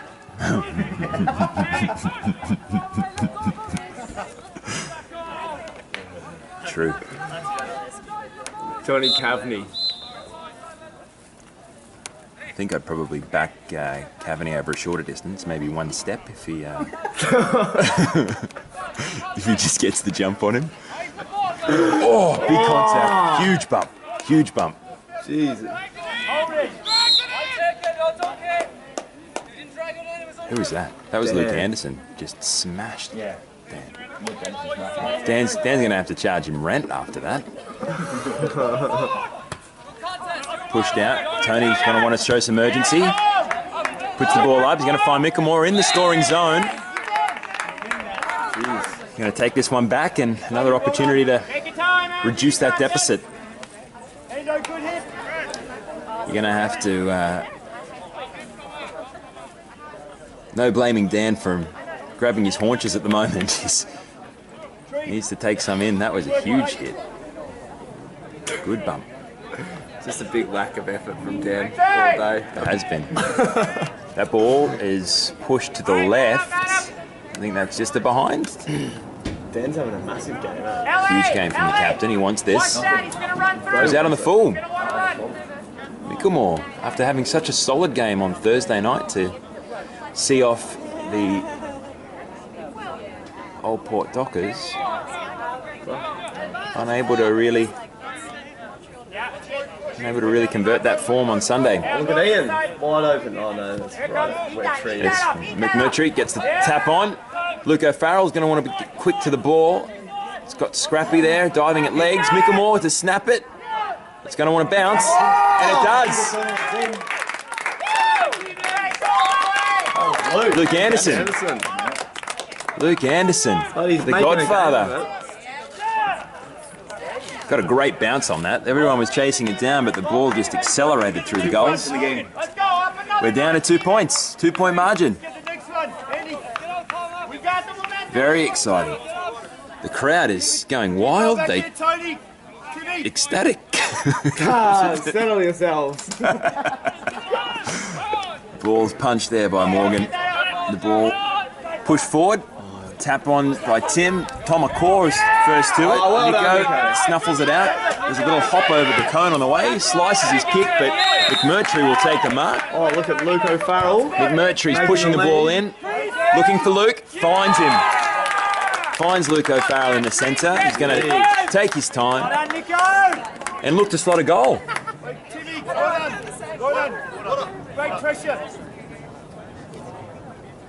True. Tony Cavney. I think I'd probably back Cavani over a shorter distance, maybe one step if he if he just gets the jump on him. Oh, big contact, huge bump, huge bump. Jesus. Who was that? That was Luke Dan. Anderson. Just smashed Yeah. Dan. Dan's gonna have to charge him rent after that. Pushed out. Tony's gonna want to show some urgency. Puts the ball up. He's gonna find Mickelmore in the scoring zone. He's gonna take this one back and another opportunity to reduce that deficit. You're gonna have to. No blaming Dan for grabbing his haunches at the moment. He needs to take some in. That was a huge hit. Good bump. Just a big lack of effort from Dan all day. That has been. That ball is pushed to the left. I think that's just a behind. Dan's having a massive game, Huge game from the captain. He wants this. Goes out on the full. Mickelmore, after having such a solid game on Thursday night to see off the Old Port Dockers, unable to really convert that form on Sunday. Look at Ian, wide open. Oh no, that's right. Wet tree. It's McMurtry gets the tap on. Luke O'Farrell's going to want to be quick to the ball. It's got Scrappy there, diving at legs. Mickelmore to snap it. It's going to want to bounce, and it does. Luke Anderson. Luke Anderson, the Godfather. Got a great bounce on that. Everyone was chasing it down, but the ball just accelerated through the goals. We're down to 2 points, 2-point margin. Very exciting. The crowd is going wild. They ecstatic. Settle yourselves. Ball's punched there by Morgan. The ball pushed forward. Tap on by Tim. Tom Acor's first to it. well done, Nico snuffles it out. There's a little hop over the cone on the way. Slices his kick, but McMurtry will take the mark. Oh, look at Luke O'Farrell. McMurtry's pushing the ball in. Looking for Luke. Finds him. Finds Luke O'Farrell in the centre. He's going to take his time and look to slot a goal. Great pressure.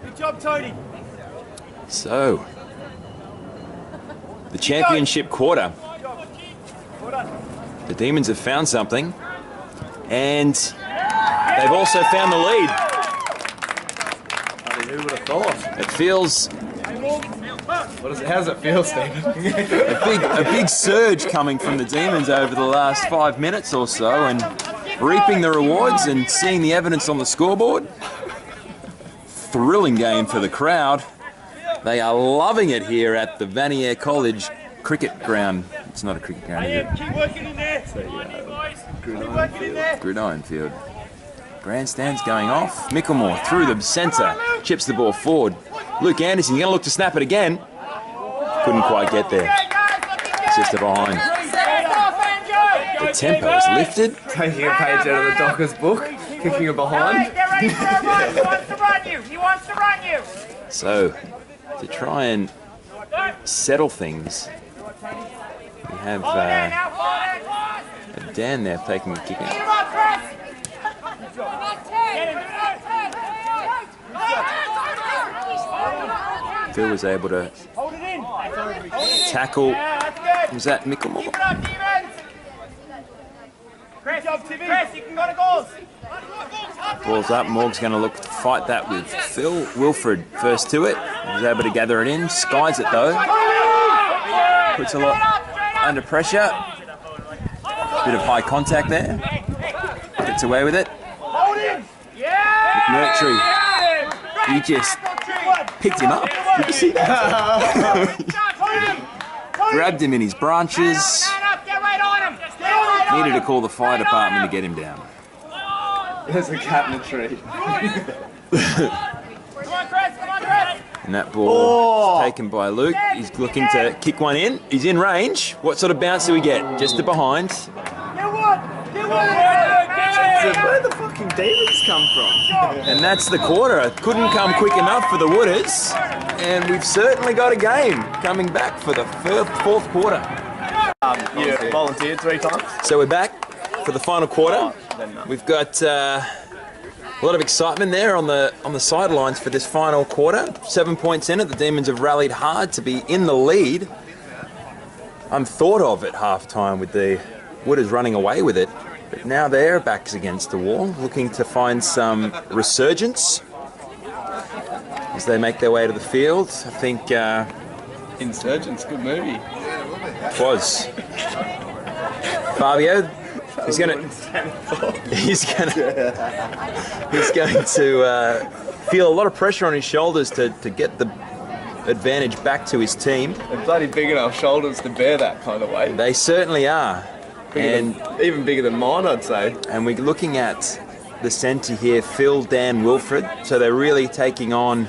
Good job, Tony. So, the championship quarter. The Demons have found something, and they've also found the lead. Who would have thought? It feels How does it feel, Stephen? a big surge coming from the Demons over the last 5 minutes or so, and reaping the rewards and seeing the evidence on the scoreboard. Thrilling game for the crowd. They are loving it here at the Vanier College cricket ground. It's not a cricket ground, is it? Keep working in there. Keep working in there. Gridiron field. Grandstand's going off. Mickelmore through the centre. Chips the ball forward. Luke Anderson, you're going to look to snap it again. Couldn't quite get there. It's just a behind. The tempo is lifted. Taking a page out of the Dockers book, kicking it behind. Get ready for a run. He wants to run you. He wants to run you. So, to try and settle things, we have Dan there taking the kick in. Phil was able to Hold it in. tackle. Yeah, that's good. Was that Mickelmore? Keep it up, demons. Great job, Timmy. Chris, you can go to goals. Ball's up. Morg's going to look to fight that with Phil. Wilfred first to it. He was able to gather it in. Skies it though. Puts a lot under pressure. Bit of high contact there. Gets away with it. Hold him. Yeah. McMurtry. He just picked him up. Did you see that? Grabbed him in his branches. Get right on him. Needed to call the fire department to get him down. There's a cat in the tree. Come on, Chris. Come on, Chris. And that ball is taken by Luke. He's looking to kick one in. He's in range. What sort of bounce do we get? Just to behind. Get one. Get one. Where the fucking demons come from? And that's the quarter. Couldn't come quick enough for the Wooders. And we've certainly got a game coming back for the fourth quarter. You volunteered 3 times? So we're back for the final quarter. We've got a lot of excitement there on the sidelines for this final quarter. 7 points in it. The Demons have rallied hard to be in the lead. Unthought of at halftime with the Wooders running away with it. But now their backs against the wall, looking to find some resurgence as they make their way to the field. I think Insurgents, good movie. it was. Fabio, he's going to feel a lot of pressure on his shoulders to get the advantage back to his team. They're bloody big enough shoulders to bear that kind of weight. They certainly are. Even bigger than mine, I'd say. And we're looking at the centre here, Phil, Dan, Wilfred. So they're really taking on,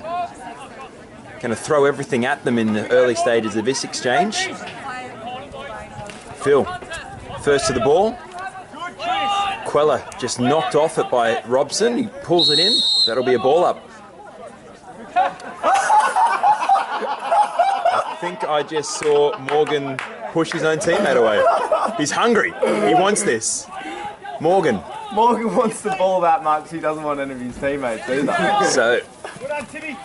going to throw everything at them in the early stages of this exchange. Phil, first to the ball. Queller just knocked off it by Robson. He pulls it in. That'll be a ball up. I think I just saw Morgan push his own teammate away. He's hungry. He wants this. Morgan wants the ball that much, he doesn't want any of his teammates either. So, Well done, Timmy.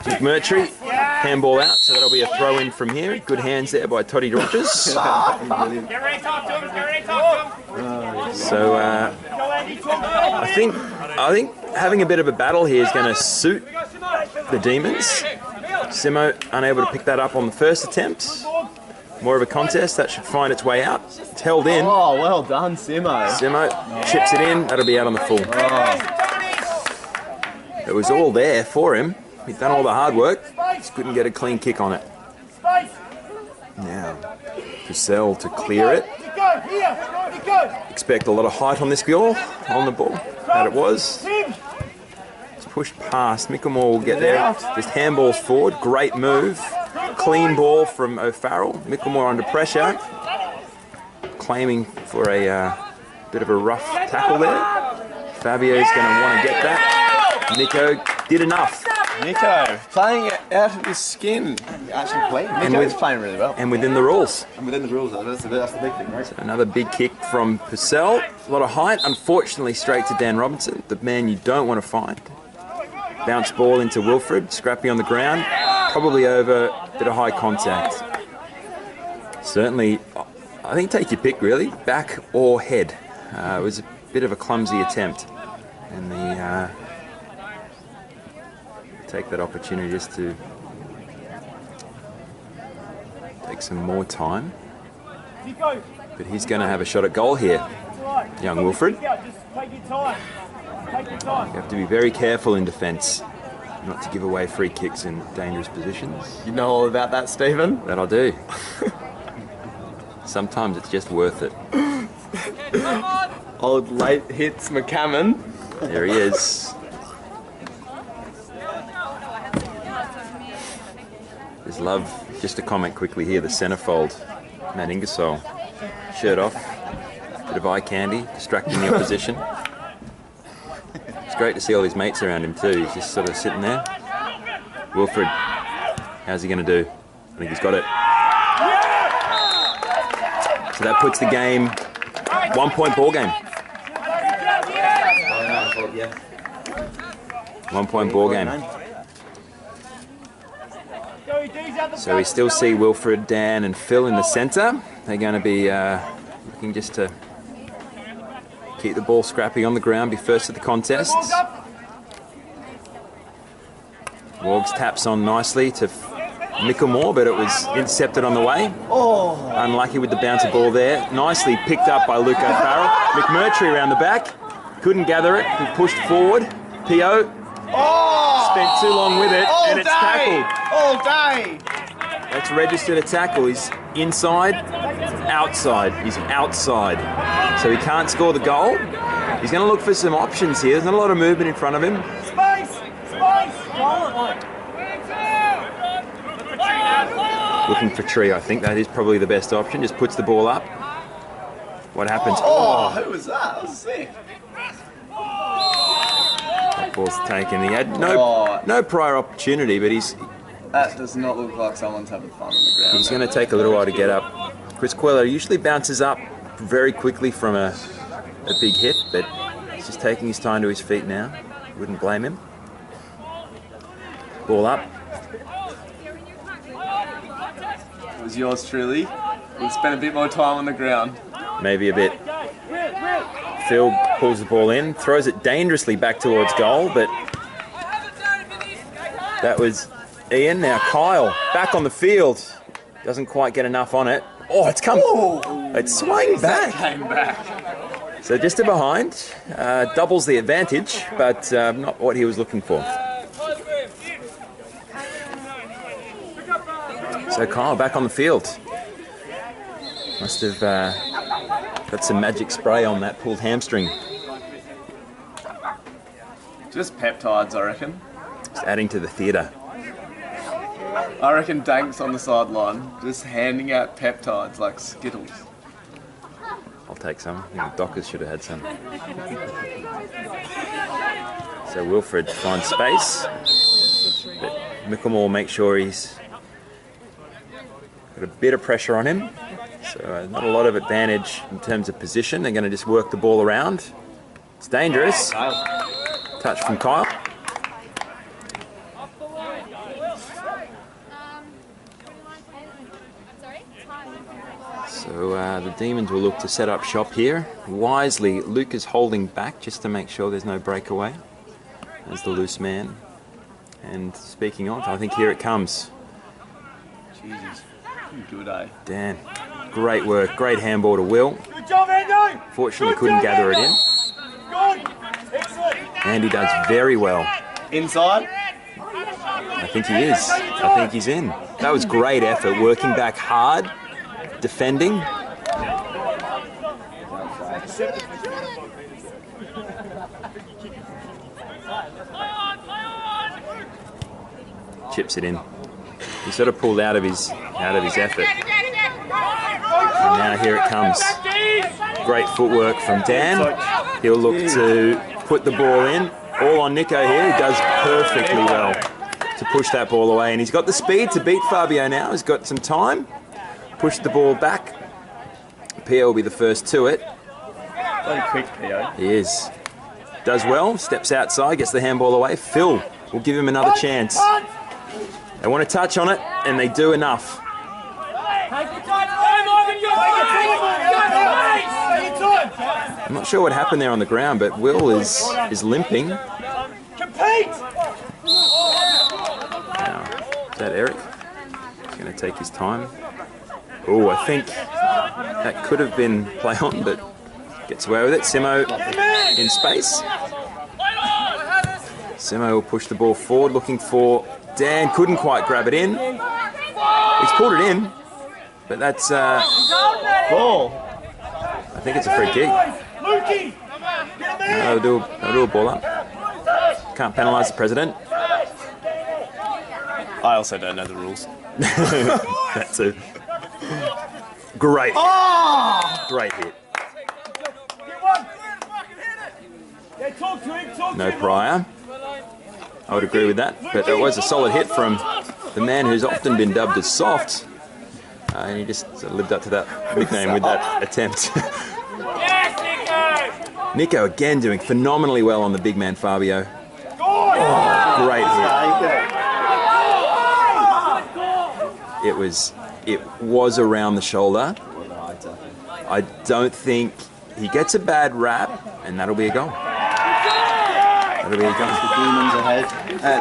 McMurtry, handball out, so that'll be a throw in from here. Good hands there by Toddy Rogers. Get ready to talk to him. Get ready to talk to him. So, I think having a bit of a battle here is going to suit the Demons. Simo unable to pick that up on the first attempt. More of a contest, that should find its way out. It's held in. Oh, well done, Simo. Simo chips it in, that'll be out on the full. It was all there for him. He'd done all the hard work, just couldn't get a clean kick on it. Now, Purcell to clear it. Expect a lot of height on this goal, on the ball. That it was. It's pushed past. Mickelmore will get there. Just handballs forward. Great move. Clean ball from O'Farrell. Mickelmore under pressure. Claiming for a bit of a rough tackle there. Fabio's going to want to get that. Nico did enough. Nico, playing it out of his skin. Actually playing. Nico's playing really well. And within the rules. And within the rules, that's the big thing, right? So another big kick from Purcell. A lot of height. Unfortunately, straight to Dan Robinson, the man you don't want to find. Bounce ball into Wilfred. Scrappy on the ground. Probably over a bit of high contact. Certainly, I think take your pick really, back or head. It was a bit of a clumsy attempt. And the take that opportunity just to take some more time. But he's going to have a shot at goal here, young Wilfred. You have to be very careful in defence, not to give away free kicks in dangerous positions. You know all about that, Stephen? That I do. Sometimes it's just worth it. Old late hits McCammon. There he is. There's love. Just to comment quickly here, the centrefold, Matt Ingersoll, shirt off, bit of eye candy, distracting the opposition. It's great to see all his mates around him too. He's just sort of sitting there. Wilfred, how's he going to do? I think he's got it. So that puts the game 1 point ball game. 1 point ball game. So we still see Wilfred, Dan and Phil in the centre. They're going to be looking just to keep the ball scrappy on the ground, be first at the contest. Wogs taps on nicely to Micklemore, but it was intercepted on the way. Unlucky with the bouncy ball there. Nicely picked up by Luke O'Farrell. McMurtry around the back. Couldn't gather it. He pushed forward. P.O. spent too long with it, and it's tackled. All day! That's registered a tackle. He's inside, outside. He's outside. So he can't score the goal. He's going to look for some options here. There's not a lot of movement in front of him. Space! Looking for Tree, I think. That is probably the best option. Just puts the ball up. What happens? Who was that? That was sick. That ball's taken. He had no prior opportunity, but That does not look like someone's having fun on the ground. he's going to take a little while to get up. Chris Queller usually bounces up very quickly from a big hit, but he's just taking his time to his feet now. Wouldn't blame him. Ball up. It was yours truly. We'll spend a bit more time on the ground. Maybe a bit. Phil pulls the ball in, throws it dangerously back towards goal, but that was Ian. Now Kyle back on the field. Doesn't quite get enough on it. Oh, it's come. It swung back. Came back. So just a behind. Doubles the advantage, but not what he was looking for. So Kyle back on the field. Must have got some magic spray on that pulled hamstring. Just peptides, I reckon. Just adding to the theatre. I reckon Dank's on the sideline, just handing out peptides like Skittles. I'll take some. I think the Dockers should have had some. So Wilfred finds space, but Micklemore makes sure he's got a bit of pressure on him. So not a lot of advantage in terms of position. They're going to just work the ball around. It's dangerous. Touch from Kyle. So the Demons will look to set up shop here. Wisely, Luke is holding back just to make sure there's no breakaway as the loose man. And speaking of, I think here it comes. Jesus, good day. Dan, great work, great handball to Will. Good job, Endo! Fortunately couldn't gather it in. Good! Excellent! And he does very well. Inside? I think he is. I think he's in. That was great effort, working back hard, defending. Chips it in. He sort of pulled out of his effort. And now here it comes. Great footwork from Dan. He'll look to put the ball in. All on Nico here. He does perfectly well to push that ball away. And he's got the speed to beat Fabio now. He's got some time. Push the ball back. Pio will be the first to it. Bloody quick, P.O. He is. Does well. Steps outside. Gets the handball away. Phil will give him another chance. They want to touch on it, and they do enough. I'm not sure what happened there on the ground, but Will is limping. Compete! Now, is that Eric? He's going to take his time. Oh, I think that could have been play on, but gets away with it. Simo in space. Simo will push the ball forward, looking for Dan. Couldn't quite grab it in. He's pulled it in, but that's Ball. I think it's a free kick. No, they'll do a ball up. Can't penalise the president. I also don't know the rules. That's a great hit. No prior. I would agree with that, but it was a solid hit from the man who's often been dubbed as soft, and he just lived up to that nickname with that attempt. Nico again doing phenomenally well on the big man Fabio. Oh, great hit. It was around the shoulder. I don't think he gets a bad rap, and that'll be a goal. That'll be a goal. The Demons ahead.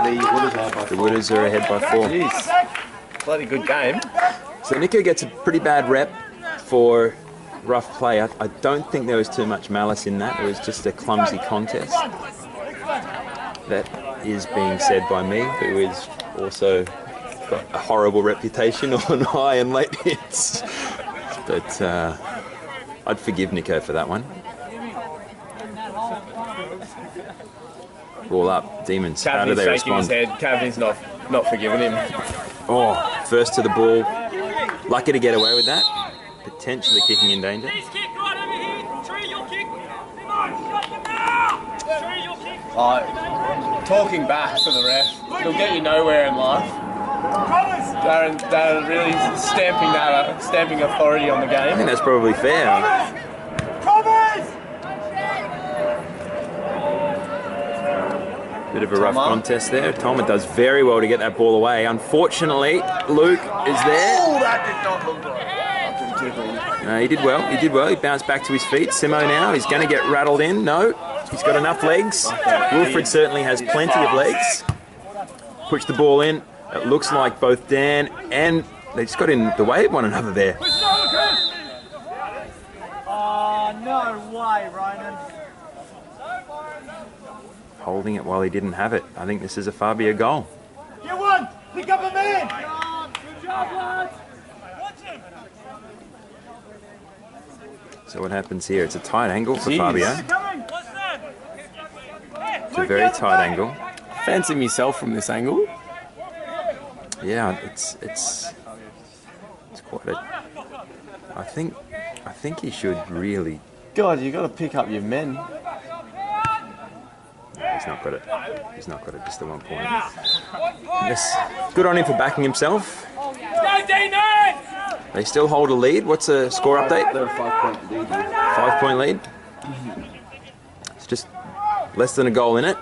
The Wooders are by 4. The Wooders are ahead by 4. Jeez. Bloody good game. So Nico gets a pretty bad rep for rough play. I don't think there was too much malice in that. It was just a clumsy contest. That is being said by me, who is also got a horrible reputation on high and late hits. But I'd forgive Nico for that one. Ball up, Demons. How do Cavney's they shaking his respond? head. Cavney's not forgiving him. Oh, first to the ball. Lucky to get away with that. Potentially kicking in danger. Talking back for the ref, it'll get you nowhere in life. Darren really stamping authority on the I think game. that's probably fair. Bit of a rough contest there. Toma does very well to get that ball away. Unfortunately, Luke is there. Oh, that did not look right. No, he did well. He did well. He bounced back to his feet. Simo now. He's going to get rattled in. No, he's got enough legs. Wilfred certainly has plenty of legs. Push the ball in. It looks like both Dan and they just got in the way of one another there. Oh, no way, Ronan. Holding it while he didn't have it. I think this is a Fabio goal. Get one! Pick up a man! Good job, lads! So what happens here? It's a tight angle for Fabio. Coming! It's a very tight angle. Fancy myself from this angle. Yeah, it's quite a. I think he should really. God, you got to pick up your men. He's not got it. He's not got it. Just the 1 point. Yes, good on him for backing himself. They still hold a lead. What's the score update? They're a 5-point lead. 5-point lead. It's just less than a goal in it.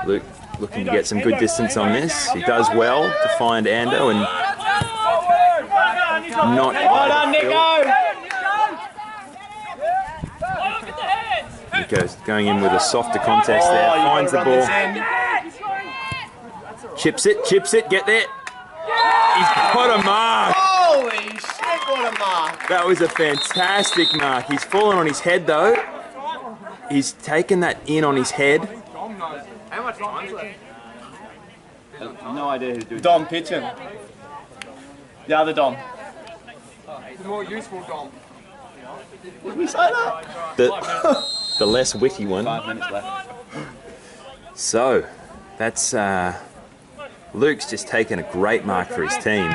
Luke looking to get some good distance on this. He does well to find Ando and not. Well done, Nico! Nico's going in with a softer contest there. Finds the ball. Chips it, get there. He's got a mark. Holy shit, what a mark! That was a fantastic mark. He's fallen on his head though. He's taken that in on his head. How much time is left? No idea who's doing Dom pitching. The other Dom. The more useful Dom. Did we say that? The less witty one. 5 minutes left. So, that's Luke's just taken a great mark for his team.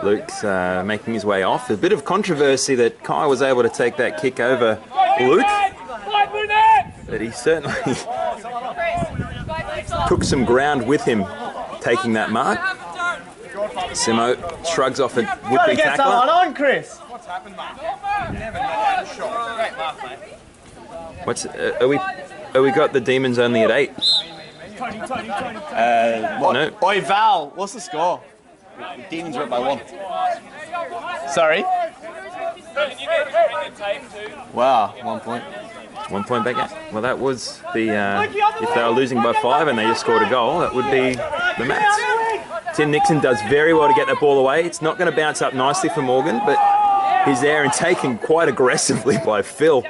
Luke's making his way off. A bit of controversy that Kai was able to take that kick over Luke, but he certainly took some ground with him taking that mark. Simo shrugs off a would-be Get someone tackler. on, Chris. What's are we got the Demons only at 8? No. Oi, Val, what's the score? Demons are up by 1. Sorry? Wow, 1 point. 1 point back out. Well, that was the if they were losing by 5 and they just scored a goal, that would be the match. Tim Nixon does very well to get that ball away. It's not going to bounce up nicely for Morgan, but he's there and taken quite aggressively by Phil.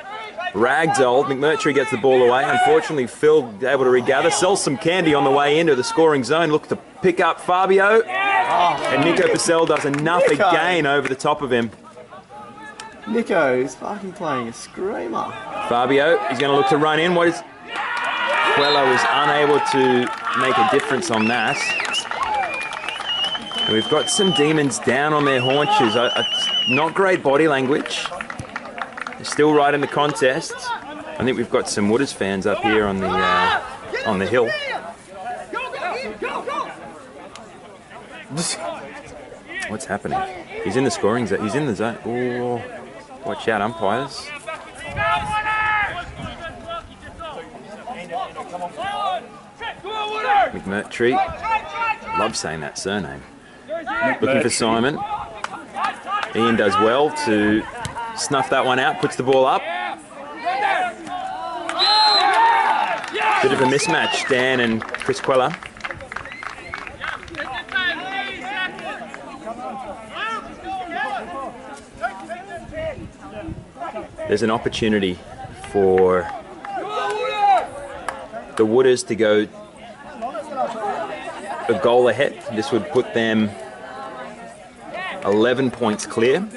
Ragdoll, McMurtry gets the ball away. Unfortunately, Phil able to regather, sells some candy on the way into the scoring zone, look to pick up Fabio, and Nico Purcell does enough again over the top of him. Nico is fucking playing a screamer. Fabio, he's going to look to run in. What is? Quello is unable to make a difference on that. And we've got some Demons down on their haunches. Not great body language. They're still right in the contest. I think we've got some Wooders fans up here on the hill. What's happening? He's in the scoring zone. He's in the zone. Oh, watch out, umpires. McMurtry. Love saying that surname. Looking for Simon. Ian does well to snuff that one out, puts the ball up. Bit of a mismatch, Dan and Chris Queller. There's an opportunity for the Wooders to go a goal ahead. This would put them 11 points clear.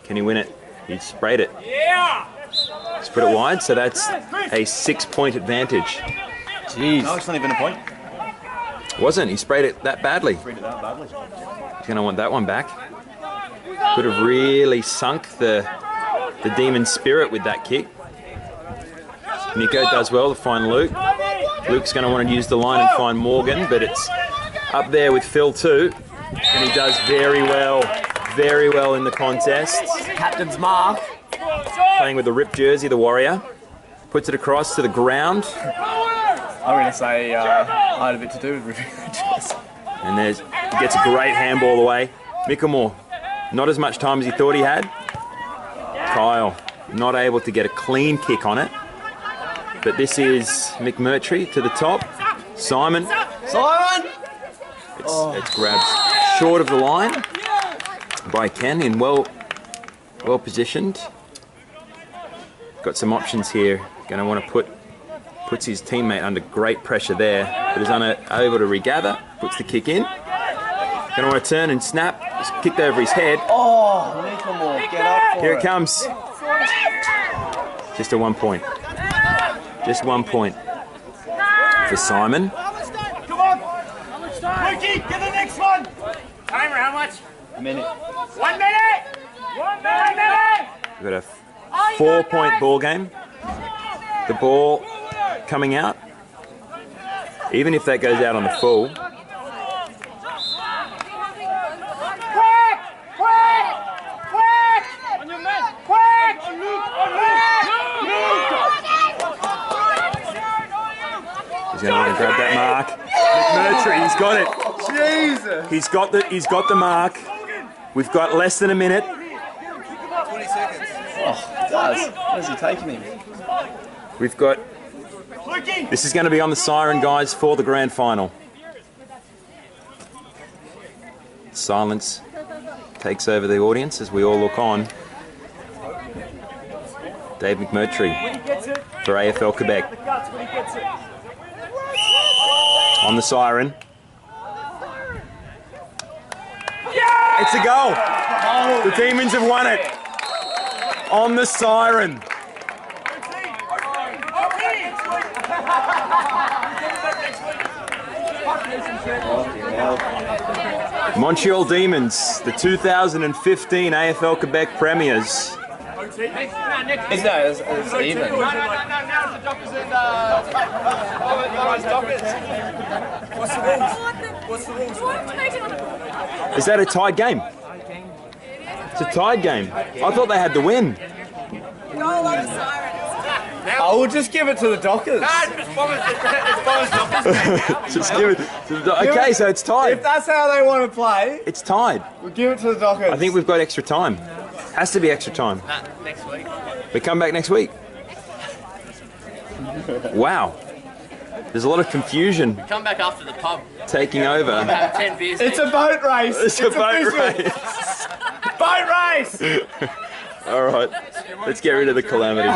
Can he win it? He sprayed it. He's put it wide, so that's a 6-point advantage. Jeez. No, it's not even a point. Wasn't. He sprayed it that badly. Sprayed it that badly. He's going to want that one back. Could have really sunk the Demon spirit with that kick. Nico does well to find Luke. Luke's going to want to use the line and find Morgan, but it's up there with Phil too. And he does very well in the contest. Captain's mark. Playing with the ripped jersey, the Warrior. Puts it across to the ground. I'm going to say I had a bit to do with jersey. And he gets a great handball away. Mickelmore, not as much time as he thought he had. Kyle, not able to get a clean kick on it. But this is McMurtry to the top. Simon. It's grabbed short of the line by Ken and well positioned. Got some options here. Going to want to puts his teammate under great pressure there, but is unable to regather. Puts the kick in. Going to want to turn and snap. Just kicked over his head. Oh, Nicolmore, get up for Here it comes. Just a 1 point. Just 1 point for Simon. Come on! Ricky, get the next one! Timer, how much? A minute. 1 minute! 1 minute! We've got a 4-point ball game. The ball coming out. Even if that goes out on the full. He's going to want to grab that mark. McMurtry, he's got it. Jesus! He's got the mark. We've got less than a minute. 20 seconds. Oh, does. Where's he taking him? We've got... This is going to be on the siren, guys, for the grand final. Silence takes over the audience as we all look on. Dave McMurtry for AFL Quebec. On the siren. It's a goal. The Demons have won it. On the siren. Montreal Demons, the 2015 AFL Quebec Premiers. It's even. What's the rules? Is that a tied game? It's a tied game. I thought they had to win. I will just give it to the Dockers. Just give it to the Okay, so it's tied. If that's how they want to play, It's tied. we'll give it to the Dockers. I think we've got extra time. Has to be extra time. Next week. We come back next week. Wow. There's a lot of confusion Come back after the pub. taking over. Have 10 beers. It's a boat race. It's a boat official. race. Boat race. All right, let's get rid of the calamity.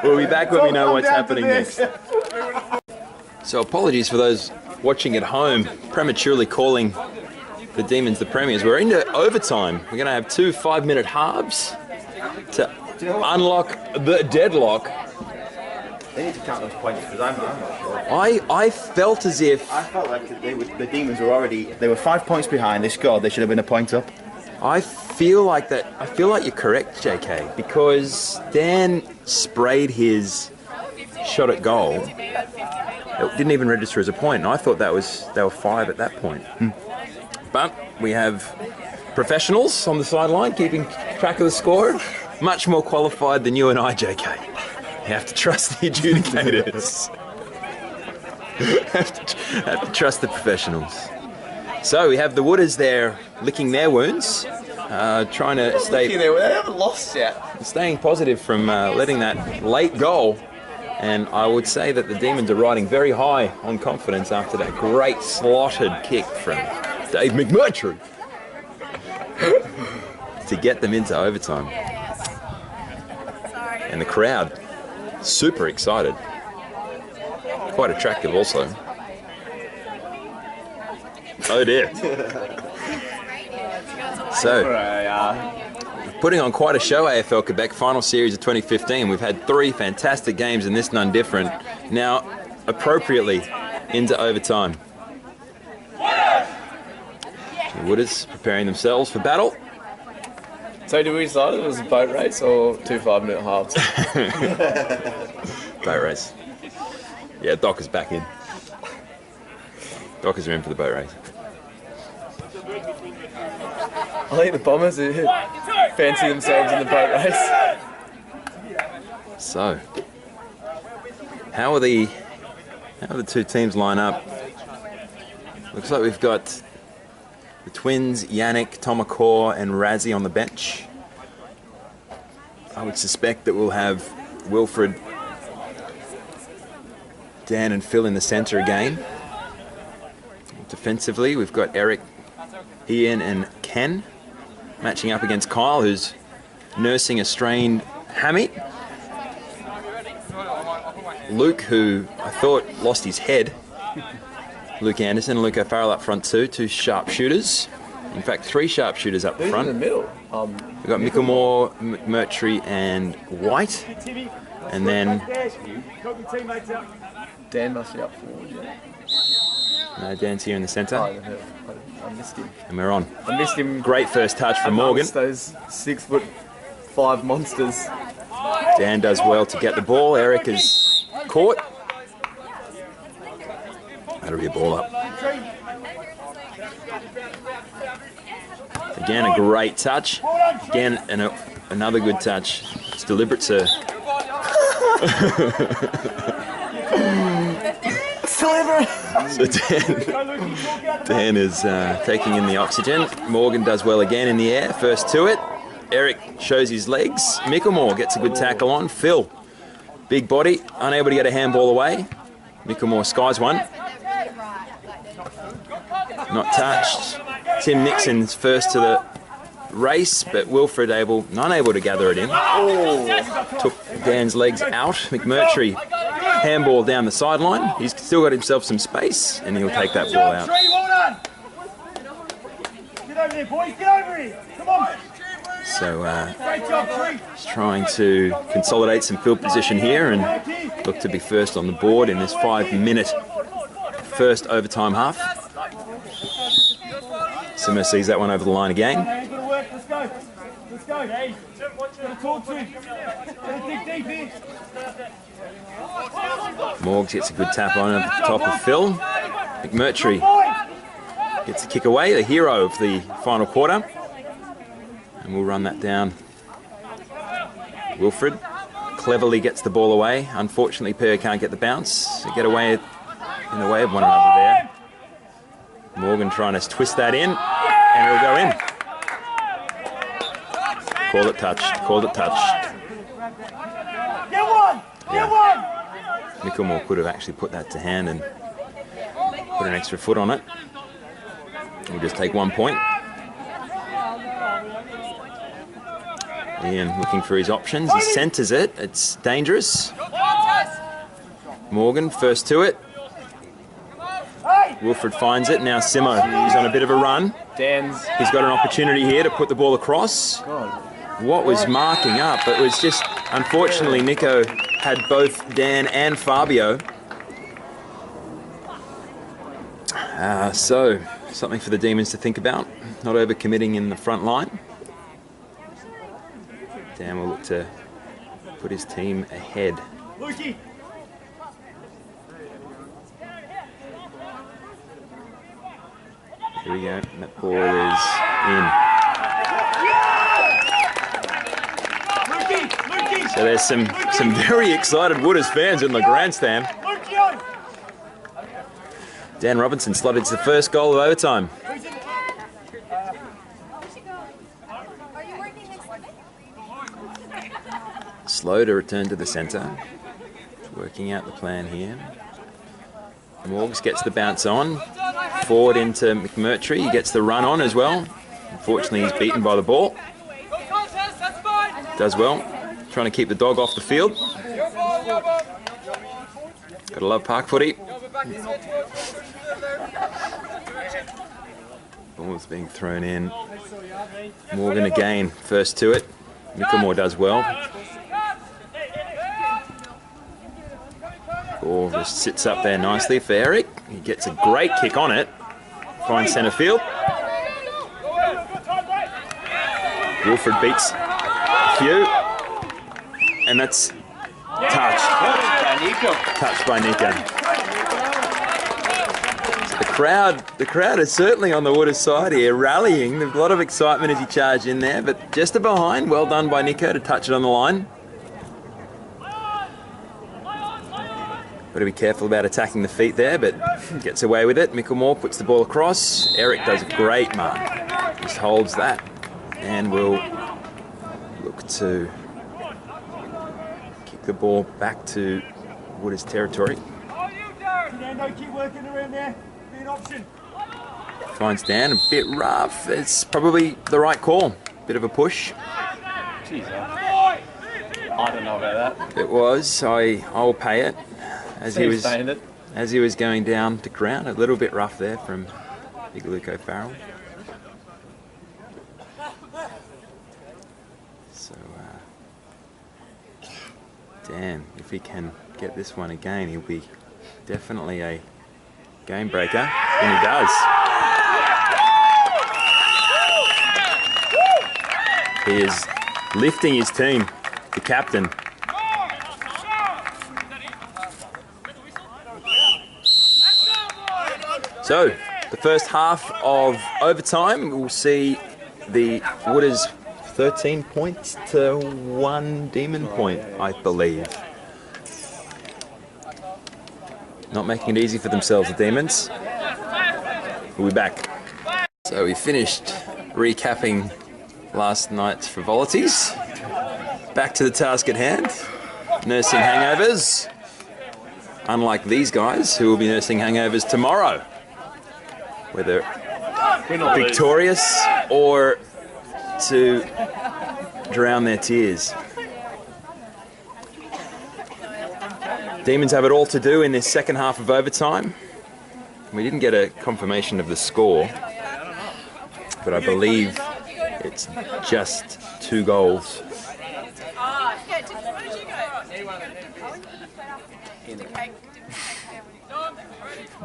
We'll be back when we know what's happening next. So apologies for those watching at home, prematurely calling the Demons the Premiers. We're into overtime. We're going to have 2 5-minute halves to unlock the deadlock. They need to count those points because I'm not sure. I felt as if... I felt like the Demons were already... They were 5 points behind. They scored. They should have been a point up. I feel like you're correct, JK, because Dan sprayed his shot at goal. It didn't even register as a point, and I thought they were 5 at that point. But we have professionals on the sideline keeping track of the score, much more qualified than you and I, JK. You have to trust the adjudicators. have to trust the professionals. So we have the Wooders there licking their wounds, trying to stay. They haven't lost yet. Staying positive from letting that late goal. And I would say that the Demons are riding very high on confidence after that great slotted kick from Dave McMurtry to get them into overtime. And the crowd, super excited. Quite attractive also. Oh dear. So, putting on quite a show, AFL Quebec, final series of 2015. We've had 3 fantastic games and this none different. Now, appropriately, into overtime. The Wooders preparing themselves for battle. So did we decide it was a boat race or 2 5-minute halves? Boat race. Yeah, Dockers back in. Dockers are in for the boat race. I think the Bombers fancy themselves in the boat race. So, how are the 2 teams line up? Looks like we've got the Twins, Yannick, Tomakor and Razzie on the bench. I would suspect that we'll have Wilfred, Dan and Phil in the centre again. Defensively, we've got Eric, Ian and Ken matching up against Kyle, who's nursing a strained hammy. Luke, who I thought lost his head. Luke Anderson and Luke O'Farrell up front too, 2 sharpshooters. In fact, 3 sharpshooters up Who's front. in the middle? We've got Mickelmore, McMurtry and White. And then Dan must be up forward. Yeah. Dan's here in the centre. I missed him. And we're on. I missed him. Great first touch from Morgan. Those 6'5" monsters. Dan does well to get the ball. Eric is caught. That'll be a ball up. Again, a great touch. Again, another good touch. It's deliberate, sir. So Dan is taking in the oxygen. Morgan does well again in the air. First to it. Eric shows his legs. Mickelmore gets a good tackle on. Phil, big body, unable to get a handball away. Mickelmore skies one. Not touched. Tim Nixon's first to the race, but Wilfred unable to gather it in. Took Dan's legs out. McMurtry handball down the sideline. He's still got himself some space, and he'll take that ball out. Get over there, boys. Get over here. Come on. So he's trying to consolidate some field position here and look to be first on the board in this 5-minute first overtime half. Simmer sees that one over the line again. Let's go. Let's go. Hey, gotta talk to him. Gotta dig deep here. Morgs gets a good tap on at the top of Phil. McMurtry gets a kick away, the hero of the final quarter. And we'll run that down. Wilfred cleverly gets the ball away. Unfortunately, Per can't get the bounce. They get away in the way of one another there. Morgan trying to twist that in, and it'll go in. Called it touched. Called it touched. Get one! Get one! Mickelmore could have actually put that to hand and put an extra foot on it. We'll just take 1 point. Ian looking for his options. He centres it. It's dangerous. Morgan first to it. Wilfred finds it. Now Simo, he's on a bit of a run. He's got an opportunity here to put the ball across. What was marking up? It was just, unfortunately, Nico had both Dan and Fabio. So, something for the Demons to think about not overcommitting in the front line. Dan will look to put his team ahead. Lukey. Here we go. That ball is in. So there's some very excited Wooders fans in the grandstand. Dan Robinson slotted the first goal of overtime. Slow to return to the centre. Working out the plan here. Morgs gets the bounce on. Forward into McMurtry. He gets the run on as well. Unfortunately, he's beaten by the ball. Does well. Trying to keep the dog off the field. Gotta love park footy. Ball's being thrown in. Morgan again, first to it. Mickelmore does well. Ball just sits up there nicely for Eric. He gets a great kick on it. Finds centre field. Wilfred beats Hugh. And that's touched. Touched by Nico. The crowd is certainly on the Wooders side here, rallying. There's a lot of excitement as he charged in there, but just a behind. Well done by Nico to touch it on the line. Got to be careful about attacking the feet there, but gets away with it. Mickelmore puts the ball across. Eric does a great mark. Just holds that and will look to kick the ball back to Wooders territory. Keep working around there. Be an option. Finds Dan a bit rough. It's probably the right call. Bit of a push. Jeez, I don't know about that. It was. I'll pay it. As he was going down to ground, a little bit rough there from Big Luke O'Farrell. So, Dan, if he can get this one again, he'll be definitely a game breaker, and he does. He is lifting his team, the captain. So, the first half of overtime, we'll see the Wooders 13 points to 1 Demon point, I believe. Not making it easy for themselves, the Demons. We'll be back. So we finished recapping last night's frivolities. Back to the task at hand. Nursing hangovers. Unlike these guys, who will be nursing hangovers tomorrow. Whether victorious or to drown their tears. Demons have it all to do in this second half of overtime. We didn't get a confirmation of the score, but I believe it's just 2 goals.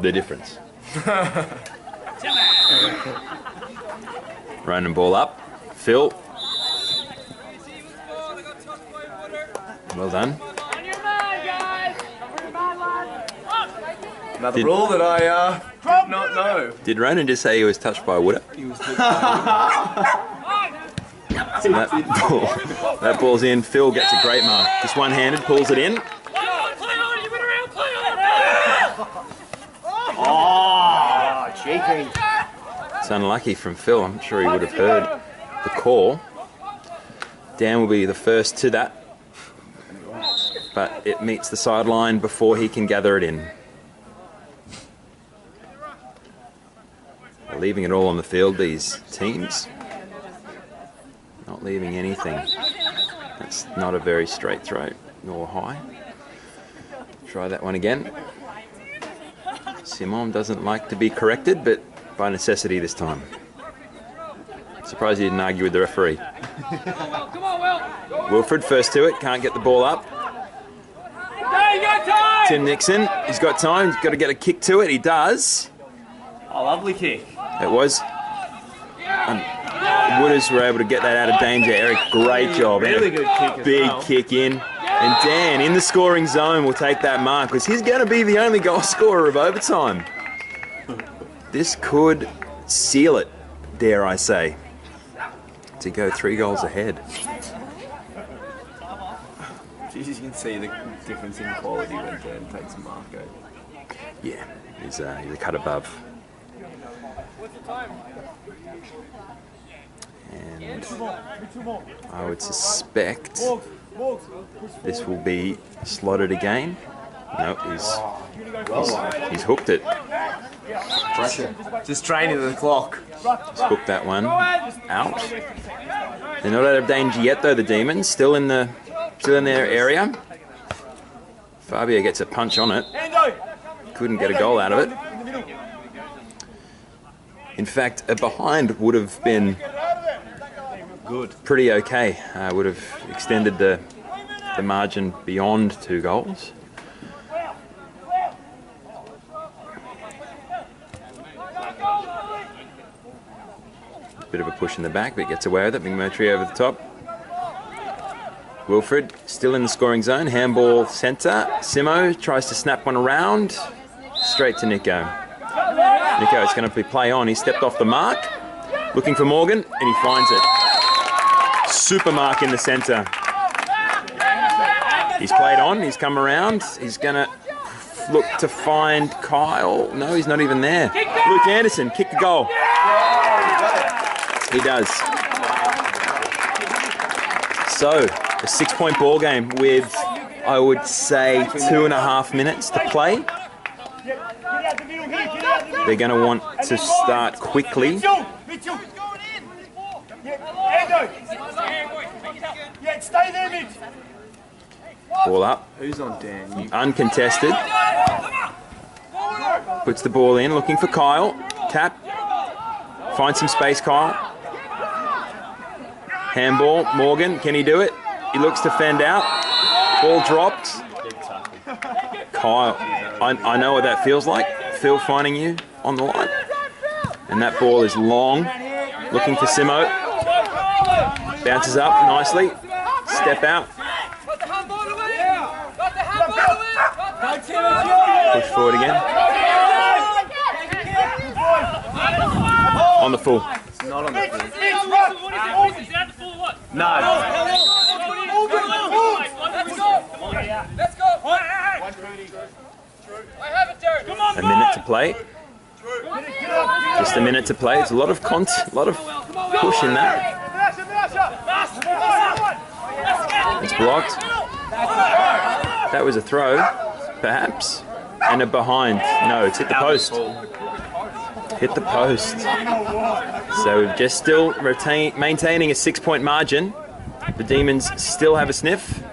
The difference. Ronan ball up. Phil. Well done. Another rule that I did not know. Did Ronan just say he was touched by a Wooder? He was touched by So that ball's in. Phil gets a great mark. Just one-handed, pulls it in. Oh, cheeky. It's unlucky from Phil. I'm sure he would have heard the call. Dan will be the first to that, but it meets the sideline before he can gather it in. They're leaving it all on the field, these teams. Not leaving anything. That's not a very straight throw, nor high. Try that one again. Simon doesn't like to be corrected, but by necessity this time. Surprised he didn't argue with the referee. Wilfred first to it, can't get the ball up. Tim Nixon, he's got time, he's got to get a kick to it, he does. A lovely kick. It was Wooders were able to get that out of danger. Eric, great job. Really And a good kick as big well. kick in. And Dan, in the scoring zone, will take that mark because he's going to be the only goal scorer of overtime. This could seal it, dare I say, to go 3 goals ahead. Jeez, you can see the difference in quality when Dan takes a mark. Yeah, he's a cut above. And I would suspect this will be slotted again. No, he's hooked it. Pressure. Just training the clock. Just hooked that one out. They're not out of danger yet, though. The Demons still in their area. Fabio gets a punch on it. Couldn't get a goal out of it. In fact, a behind would have been Good. pretty okay. Would have extended the margin beyond 2 goals. Bit of a push in the back, but gets away with it. McMurtry over the top. Wilfred still in the scoring zone. Handball centre. Simo tries to snap one around. Straight to Nico. Nico, it's going to be play on. He stepped off the mark. Looking for Morgan, and he finds it. Super mark in the centre. He's played on. He's come around. He's going to look to find Kyle. No, he's not even there. Luke Anderson, kick the goal. He does. So, a 6-point ball game with, I would say, 2.5 minutes to play. They're going to want to start quickly. Ball up. Who's on Dan? Uncontested. Puts the ball in, looking for Kyle. Tap. Finds some space, Kyle. Handball. Morgan, can he do it? He looks to fend out. Ball dropped. Kyle, I know what that feels like. Phil finding you on the line. And that ball is long. Looking for Simo. Bounces up nicely. Step out. Push forward again. On the full. It's not on the field. No. Let's go. A minute to play. Just a minute to play. It's a lot of push in that. It's blocked. That was a throw, perhaps, and a behind. No, it's hit the post. Hit the post. So we're just still maintaining a 6-point margin. The Demons still have a sniff,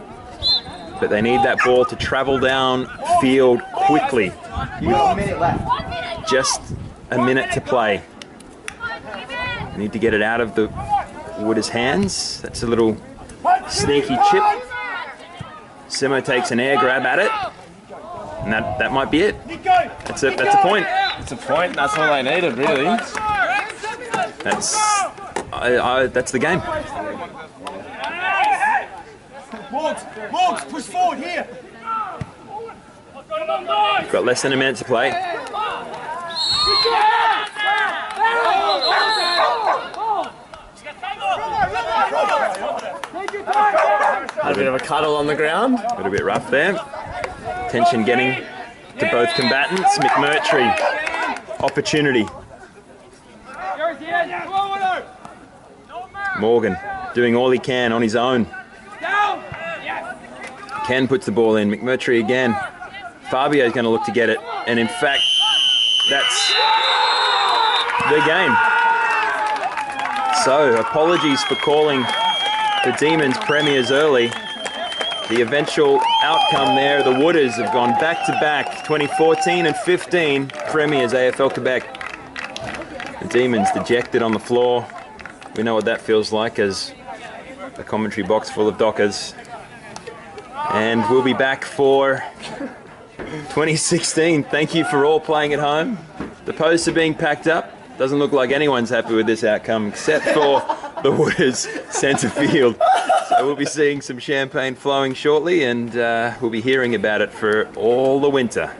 but they need that ball to travel down field quickly. You got a minute left. Just a minute to play. Need to get it out of the Wooders' hands. That's a little sneaky chip. Simo takes an air grab at it, and that might be it. That's a point. It's a point. That's all they needed, really. That's the game. Morgs, push forward here. We've got less than a minute to play. Had a bit of a cuddle on the ground. A little bit rough there. Tension getting to both combatants. McMurtry, opportunity. Morgan doing all he can on his own. Ken puts the ball in. McMurtry again. Fabio's going to look to get it. And in fact, that's the game. So, apologies for calling the Demons premiers early. The eventual outcome there, the Wooders have gone back-to-back, 2014 and 15 premiers AFL Quebec. The Demons dejected on the floor. We know what that feels like as a commentary box full of dockers. And we'll be back for 2016. Thank you for all playing at home. The posts are being packed up. Doesn't look like anyone's happy with this outcome except for the Wooders centre field. So we'll be seeing some champagne flowing shortly, and we'll be hearing about it for all the winter.